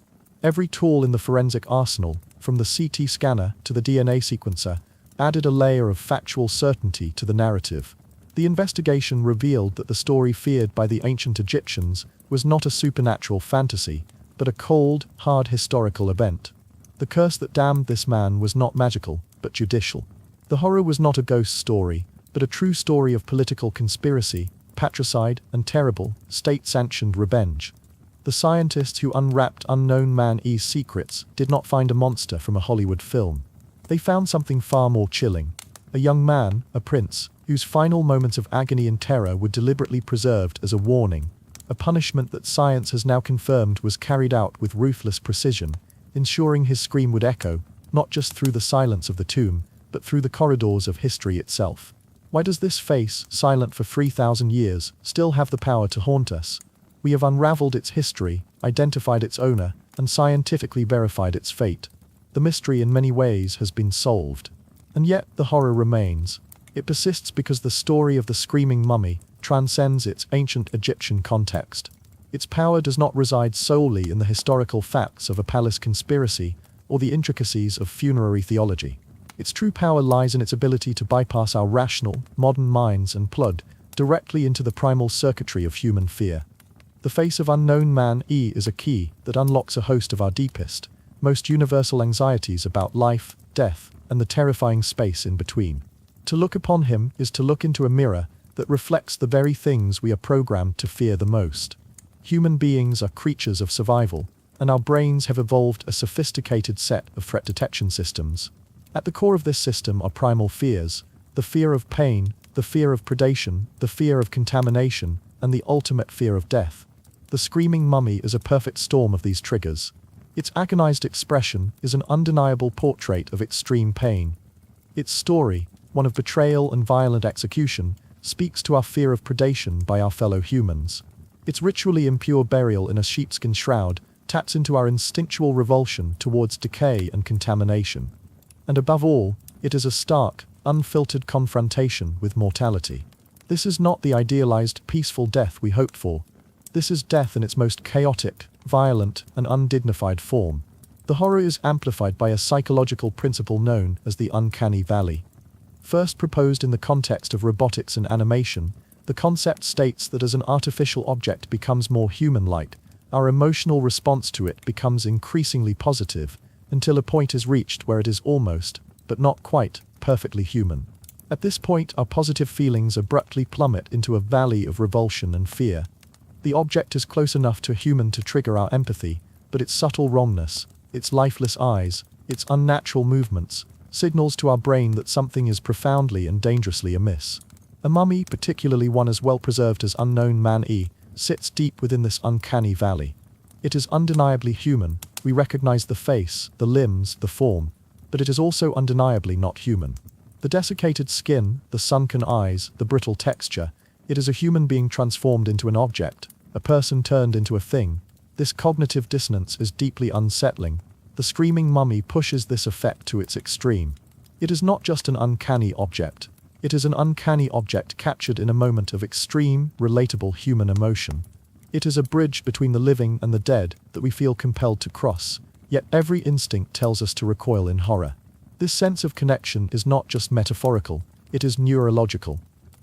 Every tool in the forensic arsenal, from the CT scanner to the DNA sequencer, added a layer of factual certainty to the narrative. The investigation revealed that the story feared by the ancient Egyptians was not a supernatural fantasy, but a cold, hard historical event. The curse that damned this man was not magical, but judicial. The horror was not a ghost story, but a true story of political conspiracy, patricide, and terrible, state-sanctioned revenge. The scientists who unwrapped unknown man E's secrets did not find a monster from a Hollywood film. They found something far more chilling. A young man, a prince, whose final moments of agony and terror were deliberately preserved as a warning, a punishment that science has now confirmed was carried out with ruthless precision, ensuring his scream would echo, not just through the silence of the tomb, but through the corridors of history itself. Why does this face, silent for 3,000 years, still have the power to haunt us? We have unraveled its history, identified its owner, and scientifically verified its fate. The mystery in many ways has been solved. And yet the horror remains. It persists because the story of the screaming mummy transcends its ancient Egyptian context. Its power does not reside solely in the historical facts of a palace conspiracy or the intricacies of funerary theology. Its true power lies in its ability to bypass our rational, modern minds and plug directly into the primal circuitry of human fear. The face of unknown man E is a key that unlocks a host of our deepest, most universal anxieties about life, death, and the terrifying space in between. To look upon him is to look into a mirror that reflects the very things we are programmed to fear the most. Human beings are creatures of survival, and our brains have evolved a sophisticated set of threat detection systems. At the core of this system are primal fears, the fear of pain, the fear of predation, the fear of contamination, and the ultimate fear of death. The screaming mummy is a perfect storm of these triggers. Its agonized expression is an undeniable portrait of extreme pain. Its story, one of betrayal and violent execution, speaks to our fear of predation by our fellow humans. Its ritually impure burial in a sheepskin shroud taps into our instinctual revulsion towards decay and contamination. And above all, it is a stark, unfiltered confrontation with mortality. This is not the idealized, peaceful death we hoped for. This is death in its most chaotic, violent, and undignified form. The horror is amplified by a psychological principle known as the uncanny valley. First proposed in the context of robotics and animation, the concept states that as an artificial object becomes more human-like, our emotional response to it becomes increasingly positive, until a point is reached where it is almost, but not quite, perfectly human. At this point, our positive feelings abruptly plummet into a valley of revulsion and fear. The object is close enough to a human to trigger our empathy, but its subtle wrongness, its lifeless eyes, its unnatural movements, signals to our brain that something is profoundly and dangerously amiss. A mummy, particularly one as well preserved as Unknown Man-E, sits deep within this uncanny valley. It is undeniably human. We recognize the face, the limbs, the form, but it is also undeniably not human. The desiccated skin, the sunken eyes, the brittle texture, it is a human being transformed into an object, a person turned into a thing. This cognitive dissonance is deeply unsettling. The screaming mummy pushes this effect to its extreme. It is not just an uncanny object. It is an uncanny object captured in a moment of extreme, relatable human emotion. It is a bridge between the living and the dead that we feel compelled to cross, yet every instinct tells us to recoil in horror. This sense of connection is not just metaphorical, it is neurological.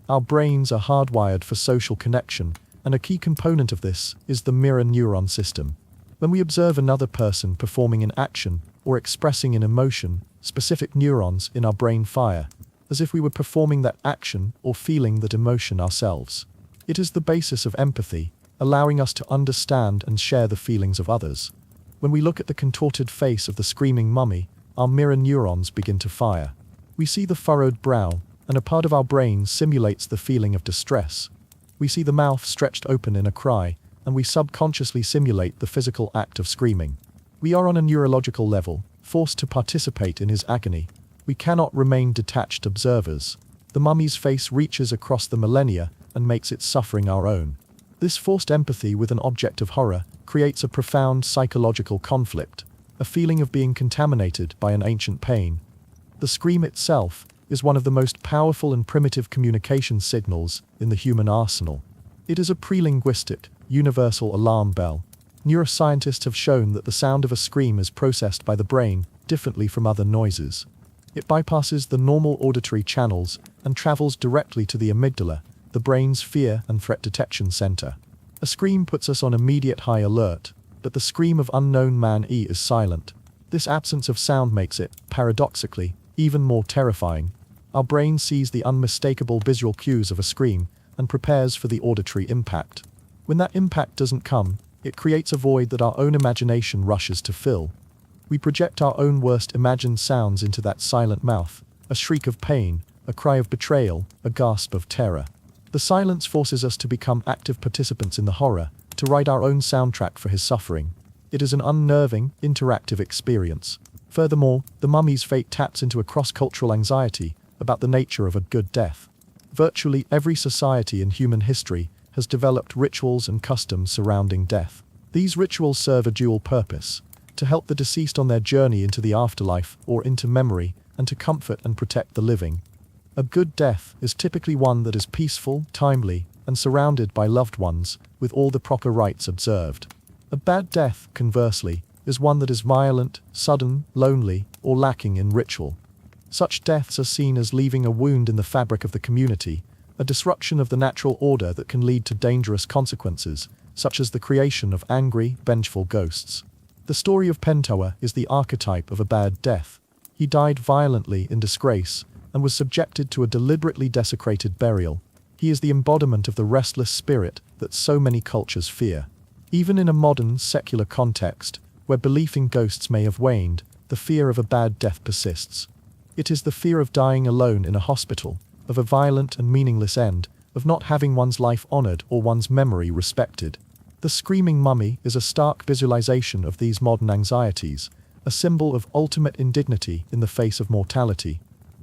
Our brains are hardwired for social connection, and a key component of this is the mirror neuron system. When we observe another person performing an action or expressing an emotion, specific neurons in our brain fire, as if we were performing that action or feeling that emotion ourselves. It is the basis of empathy, allowing us to understand and share the feelings of others. When we look at the contorted face of the screaming mummy, our mirror neurons begin to fire. We see the furrowed brow, and a part of our brain simulates the feeling of distress. We see the mouth stretched open in a cry, and we subconsciously simulate the physical act of screaming. We are on a neurological level, forced to participate in his agony. We cannot remain detached observers. The mummy's face reaches across the millennia and makes its suffering our own. This forced empathy with an object of horror creates a profound psychological conflict, a feeling of being contaminated by an ancient pain. The scream itself is one of the most powerful and primitive communication signals in the human arsenal. It is a pre-linguistic, universal alarm bell. Neuroscientists have shown that the sound of a scream is processed by the brain differently from other noises. It bypasses the normal auditory channels and travels directly to the amygdala, the brain's fear and threat detection center. A scream puts us on immediate high alert, but the scream of Unknown Man-E is silent. This absence of sound makes it, paradoxically, even more terrifying. Our brain sees the unmistakable visual cues of a scream and prepares for the auditory impact. When that impact doesn't come, it creates a void that our own imagination rushes to fill. We project our own worst imagined sounds into that silent mouth, a shriek of pain, a cry of betrayal, a gasp of terror. The silence forces us to become active participants in the horror, to write our own soundtrack for his suffering. It is an unnerving, interactive experience. Furthermore, the mummy's fate taps into a cross-cultural anxiety about the nature of a good death. Virtually every society in human history has developed rituals and customs surrounding death. These rituals serve a dual purpose: to help the deceased on their journey into the afterlife or into memory, and to comfort and protect the living. A good death is typically one that is peaceful, timely, and surrounded by loved ones, with all the proper rites observed. A bad death, conversely, is one that is violent, sudden, lonely, or lacking in ritual. Such deaths are seen as leaving a wound in the fabric of the community, a disruption of the natural order that can lead to dangerous consequences, such as the creation of angry, vengeful ghosts. The story of Pentower is the archetype of a bad death. He died violently in disgrace, and was subjected to a deliberately desecrated burial. He is the embodiment of the restless spirit that so many cultures fear. Even in a modern, secular context, where belief in ghosts may have waned, the fear of a bad death persists. It is the fear of dying alone in a hospital, of a violent and meaningless end, of not having one's life honored or one's memory respected. The screaming mummy is a stark visualization of these modern anxieties, a symbol of ultimate indignity in the face of mortality.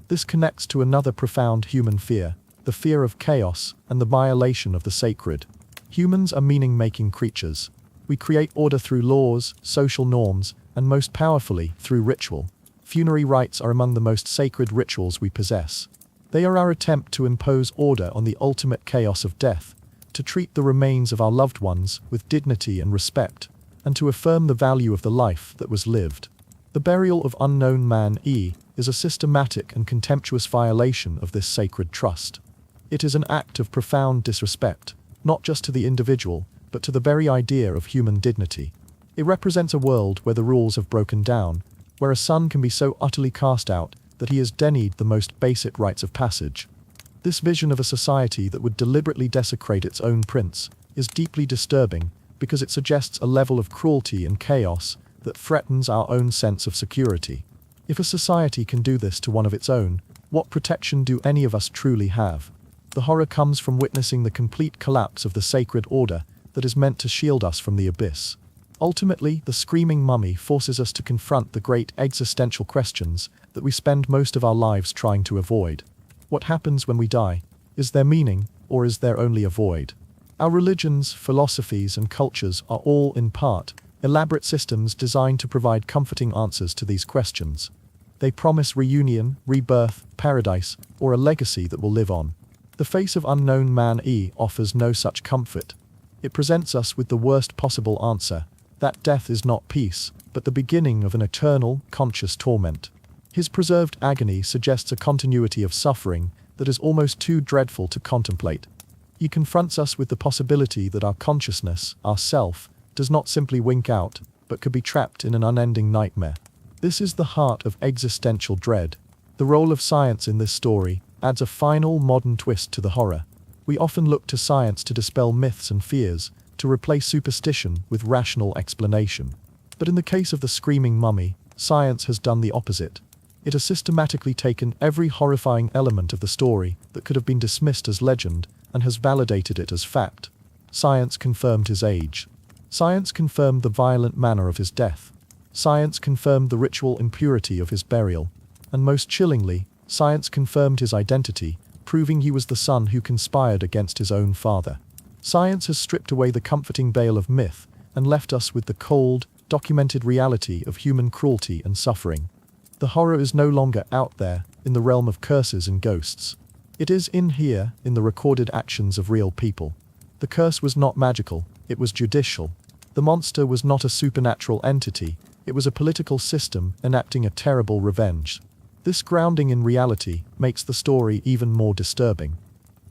This connects to another profound human fear, the fear of chaos and the violation of the sacred. Humans are meaning-making creatures. We create order through laws, social norms, and most powerfully, through ritual. Funerary rites are among the most sacred rituals we possess. They are our attempt to impose order on the ultimate chaos of death, to treat the remains of our loved ones with dignity and respect, and to affirm the value of the life that was lived. The burial of Unknown Man-E is a systematic and contemptuous violation of this sacred trust. It is an act of profound disrespect, not just to the individual, but to the very idea of human dignity. It represents a world where the rules have broken down, where a son can be so utterly cast out that he has denied the most basic rites of passage. This vision of a society that would deliberately desecrate its own prince is deeply disturbing because it suggests a level of cruelty and chaos that threatens our own sense of security. If a society can do this to one of its own, what protection do any of us truly have? The horror comes from witnessing the complete collapse of the sacred order that is meant to shield us from the abyss. Ultimately, the screaming mummy forces us to confront the great existential questions that we spend most of our lives trying to avoid. What happens when we die? Is there meaning, or is there only a void? Our religions, philosophies, and cultures are all, in part, elaborate systems designed to provide comforting answers to these questions. They promise reunion, rebirth, paradise, or a legacy that will live on. The Face of Unknown Man offers no such comfort. It presents us with the worst possible answer, that death is not peace, but the beginning of an eternal, conscious torment. His preserved agony suggests a continuity of suffering that is almost too dreadful to contemplate. He confronts us with the possibility that our consciousness, our self, does not simply wink out, but could be trapped in an unending nightmare. This is the heart of existential dread. The role of science in this story adds a final modern twist to the horror. We often look to science to dispel myths and fears, to replace superstition with rational explanation. But in the case of the screaming mummy, science has done the opposite. It has systematically taken every horrifying element of the story that could have been dismissed as legend and has validated it as fact. Science confirmed his age. Science confirmed the violent manner of his death. Science confirmed the ritual impurity of his burial. And most chillingly, science confirmed his identity, proving he was the son who conspired against his own father. Science has stripped away the comforting veil of myth and left us with the cold, documented reality of human cruelty and suffering. The horror is no longer out there, in the realm of curses and ghosts. It is in here, in the recorded actions of real people. The curse was not magical, it was judicial. The monster was not a supernatural entity, it was a political system enacting a terrible revenge. This grounding in reality makes the story even more disturbing.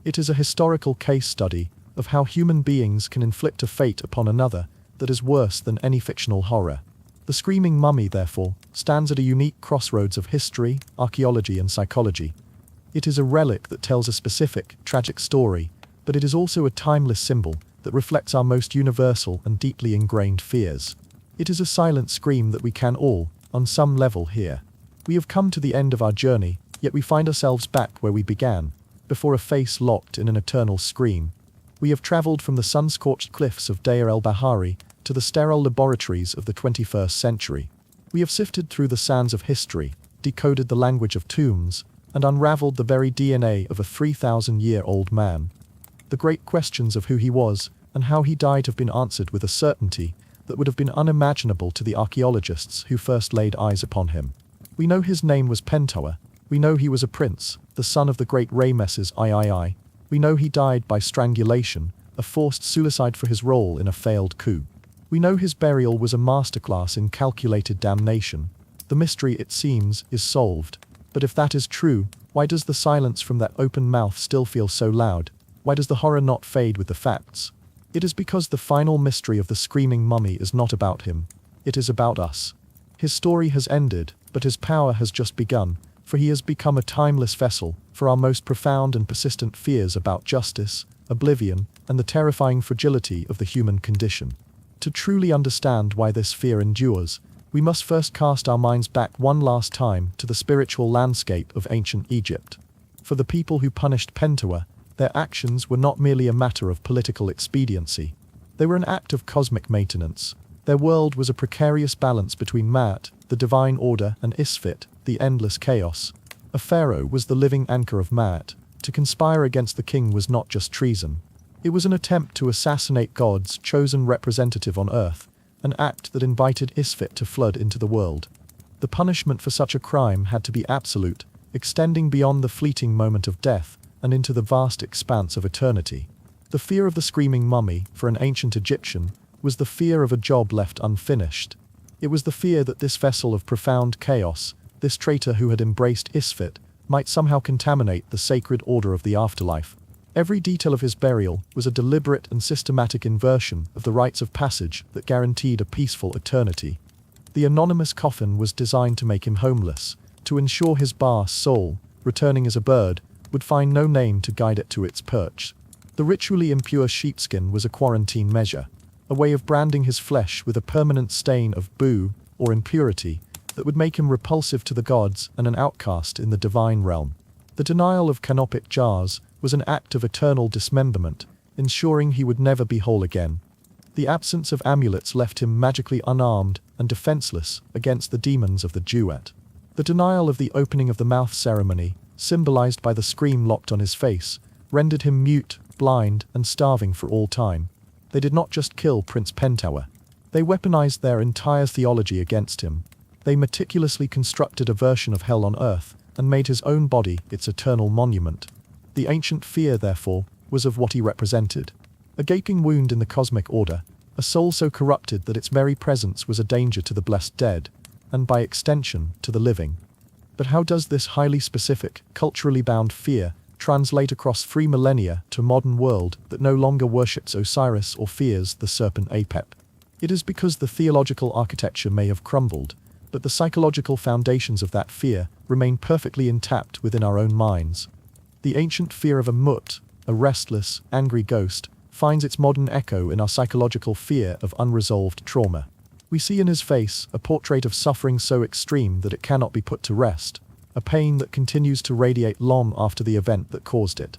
It is a historical case study of how human beings can inflict a fate upon another that is worse than any fictional horror. The Screaming Mummy, therefore, stands at a unique crossroads of history, archaeology, and psychology. It is a relic that tells a specific, tragic story, but it is also a timeless symbol that reflects our most universal and deeply ingrained fears. It is a silent scream that we can all, on some level, hear. We have come to the end of our journey, yet we find ourselves back where we began, before a face locked in an eternal scream. We have traveled from the sun-scorched cliffs of Deir el-Bahari to the sterile laboratories of the 21st century. We have sifted through the sands of history, decoded the language of tombs, and unraveled the very DNA of a 3,000-year-old man. The great questions of who he was and how he died have been answered with a certainty that would have been unimaginable to the archaeologists who first laid eyes upon him. We know his name was Pentower. We know he was a prince, the son of the great Rameses III. We know he died by strangulation, a forced suicide for his role in a failed coup. We know his burial was a masterclass in calculated damnation. The mystery, it seems, is solved. But if that is true, why does the silence from that open mouth still feel so loud? Why does the horror not fade with the facts? It is because the final mystery of the Screaming Mummy is not about him. It is about us. His story has ended, but his power has just begun, for he has become a timeless vessel for our most profound and persistent fears about justice, oblivion, and the terrifying fragility of the human condition. To truly understand why this fear endures, we must first cast our minds back one last time to the spiritual landscape of ancient Egypt. For the people who punished Pentower, their actions were not merely a matter of political expediency. They were an act of cosmic maintenance. Their world was a precarious balance between Maat, the divine order, and Isfit, the endless chaos. A pharaoh was the living anchor of Maat. To conspire against the king was not just treason. It was an attempt to assassinate God's chosen representative on earth, an act that invited Isfit to flood into the world. The punishment for such a crime had to be absolute, extending beyond the fleeting moment of death and into the vast expanse of eternity. The fear of the Screaming Mummy, for an ancient Egyptian, was the fear of a job left unfinished. It was the fear that this vessel of profound chaos, this traitor who had embraced Isfit, might somehow contaminate the sacred order of the afterlife. Every detail of his burial was a deliberate and systematic inversion of the rites of passage that guaranteed a peaceful eternity. The anonymous coffin was designed to make him homeless, to ensure his soul, returning as a bird, would find no name to guide it to its perch. The ritually impure sheepskin was a quarantine measure, a way of branding his flesh with a permanent stain of boo or impurity that would make him repulsive to the gods and an outcast in the divine realm. The denial of canopic jars was an act of eternal dismemberment, ensuring he would never be whole again. The absence of amulets left him magically unarmed and defenseless against the demons of the duet. The denial of the opening of the mouth ceremony, symbolized by the scream locked on his face, rendered him mute, blind, and starving for all time. They did not just kill Prince Pentower. They weaponized their entire theology against him. They meticulously constructed a version of hell on earth and made his own body its eternal monument. The ancient fear, therefore, was of what he represented. A gaping wound in the cosmic order, a soul so corrupted that its very presence was a danger to the blessed dead, and by extension, to the living. But how does this highly specific, culturally bound fear translate across 3 millennia to a modern world that no longer worships Osiris or fears the serpent Apep? It is because the theological architecture may have crumbled, but the psychological foundations of that fear remain perfectly intact within our own minds. The ancient fear of a Mut, a restless, angry ghost, finds its modern echo in our psychological fear of unresolved trauma. We see in his face a portrait of suffering so extreme that it cannot be put to rest, a pain that continues to radiate long after the event that caused it.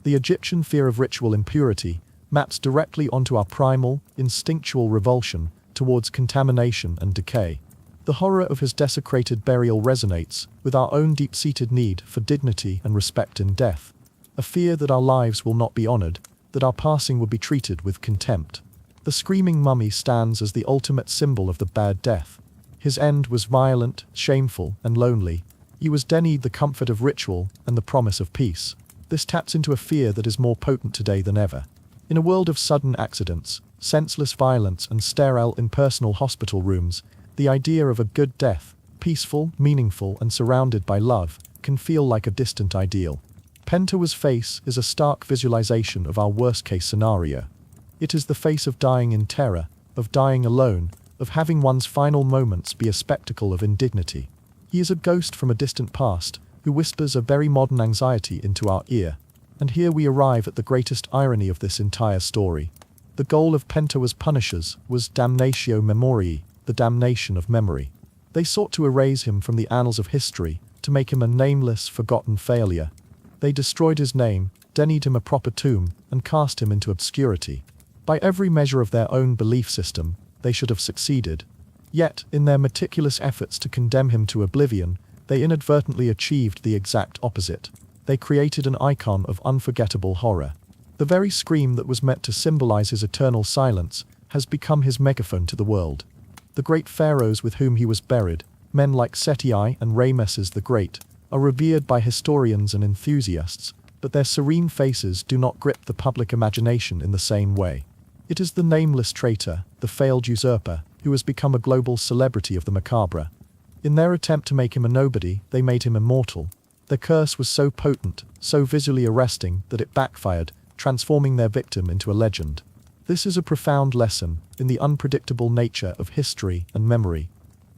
The Egyptian fear of ritual impurity maps directly onto our primal, instinctual revulsion towards contamination and decay. The horror of his desecrated burial resonates with our own deep-seated need for dignity and respect in death, a fear that our lives will not be honored, that our passing will be treated with contempt. The screaming mummy stands as the ultimate symbol of the bad death. His end was violent, shameful, and lonely. He was denied the comfort of ritual and the promise of peace. This taps into a fear that is more potent today than ever. In a world of sudden accidents, senseless violence, and sterile impersonal hospital rooms, the idea of a good death, peaceful, meaningful, and surrounded by love, can feel like a distant ideal. Pentower's face is a stark visualization of our worst-case scenario. It is the face of dying in terror, of dying alone, of having one's final moments be a spectacle of indignity. He is a ghost from a distant past, who whispers a very modern anxiety into our ear. And here we arrive at the greatest irony of this entire story. The goal of Pentower's punishers was damnatio memoriae, the damnation of memory. They sought to erase him from the annals of history, to make him a nameless, forgotten failure. They destroyed his name, denied him a proper tomb, and cast him into obscurity. By every measure of their own belief system, they should have succeeded. Yet, in their meticulous efforts to condemn him to oblivion, they inadvertently achieved the exact opposite. They created an icon of unforgettable horror. The very scream that was meant to symbolize his eternal silence has become his megaphone to the world. The great pharaohs with whom he was buried, men like Seti I and Rameses the Great, are revered by historians and enthusiasts, but their serene faces do not grip the public imagination in the same way. It is the nameless traitor, the failed usurper, who has become a global celebrity of the macabre. In their attempt to make him a nobody, they made him immortal. Their curse was so potent, so visually arresting, that it backfired, transforming their victim into a legend. This is a profound lesson in the unpredictable nature of history and memory.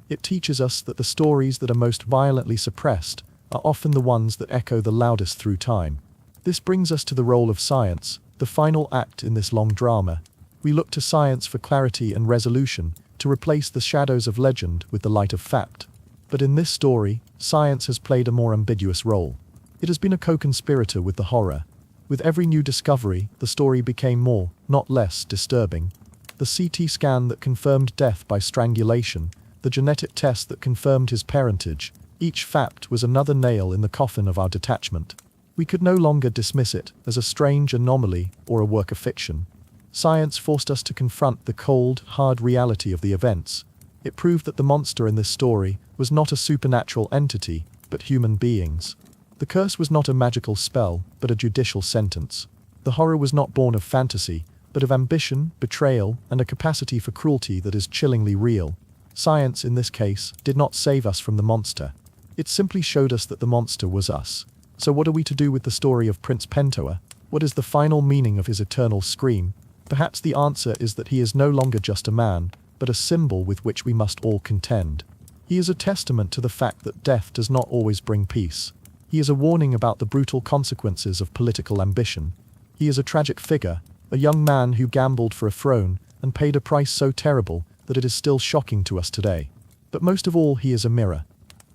It teaches us that the stories that are most violently suppressed are often the ones that echo the loudest through time. This brings us to the role of science, the final act in this long drama. We look to science for clarity and resolution, to replace the shadows of legend with the light of fact. But in this story, science has played a more ambiguous role. It has been a co-conspirator with the horror. With every new discovery, the story became more, not less, disturbing. The CT scan that confirmed death by strangulation, the genetic test that confirmed his parentage, each fact was another nail in the coffin of our detachment. We could no longer dismiss it as a strange anomaly or a work of fiction. Science forced us to confront the cold, hard reality of the events. It proved that the monster in this story was not a supernatural entity, but human beings. The curse was not a magical spell, but a judicial sentence. The horror was not born of fantasy, but of ambition, betrayal, and a capacity for cruelty that is chillingly real. Science, in this case, did not save us from the monster. It simply showed us that the monster was us. So what are we to do with the story of Prince Pentower? What is the final meaning of his eternal scream? Perhaps the answer is that he is no longer just a man, but a symbol with which we must all contend. He is a testament to the fact that death does not always bring peace. He is a warning about the brutal consequences of political ambition. He is a tragic figure, a young man who gambled for a throne and paid a price so terrible that it is still shocking to us today. But most of all, he is a mirror.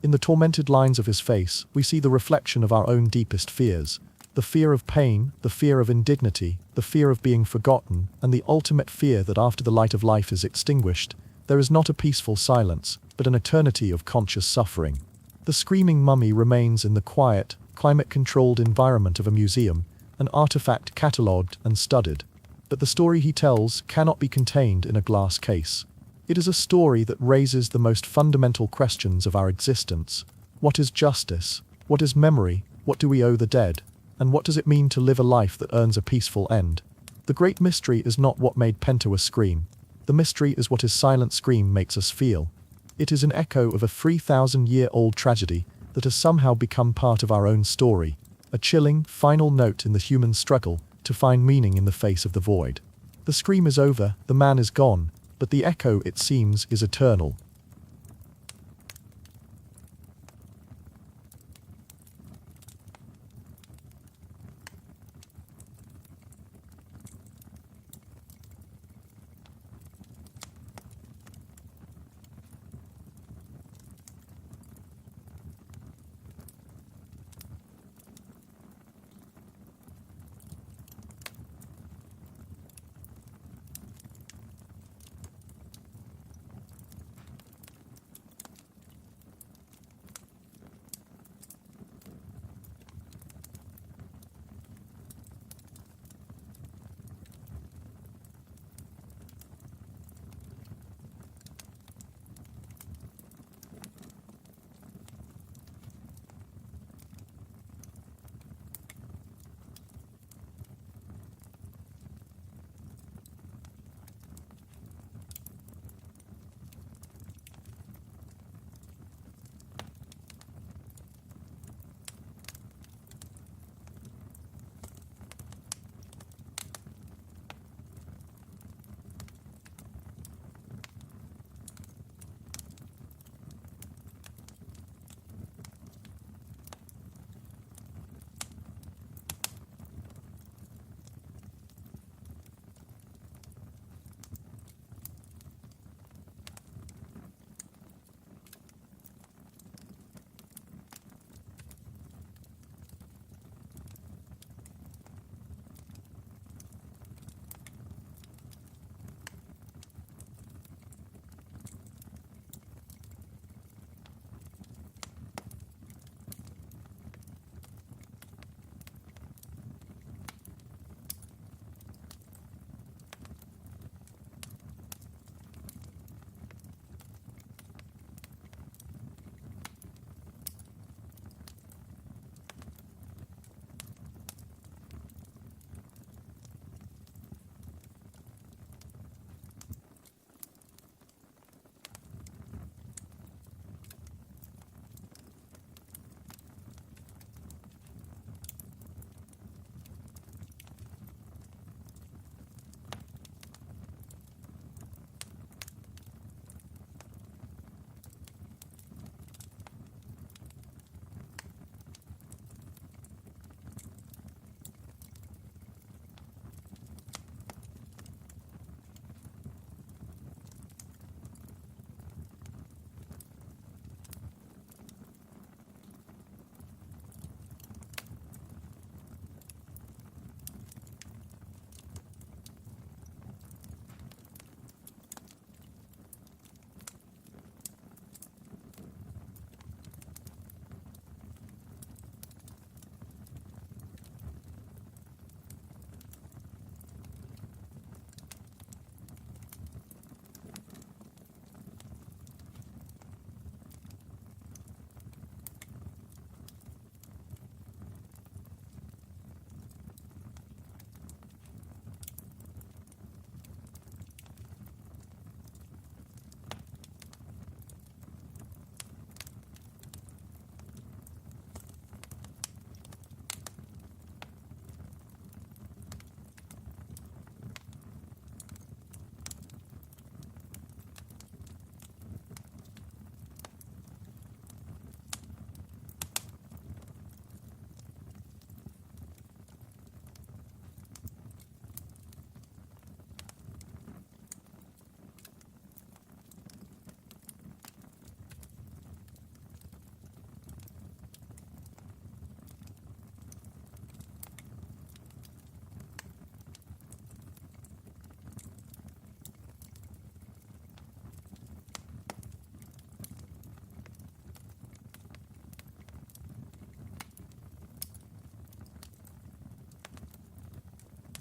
In the tormented lines of his face, we see the reflection of our own deepest fears. The fear of pain, the fear of indignity, the fear of being forgotten, and the ultimate fear that after the light of life is extinguished, there is not a peaceful silence, but an eternity of conscious suffering. The screaming mummy remains in the quiet, climate-controlled environment of a museum, an artifact catalogued and studied. But the story he tells cannot be contained in a glass case. It is a story that raises the most fundamental questions of our existence. What is justice? What is memory? What do we owe the dead? And what does it mean to live a life that earns a peaceful end? The great mystery is not what made Pentua scream. The mystery is what his silent scream makes us feel. It is an echo of a 3,000-year-old tragedy that has somehow become part of our own story, a chilling, final note in the human struggle to find meaning in the face of the void. The scream is over, the man is gone, but the echo, it seems, is eternal.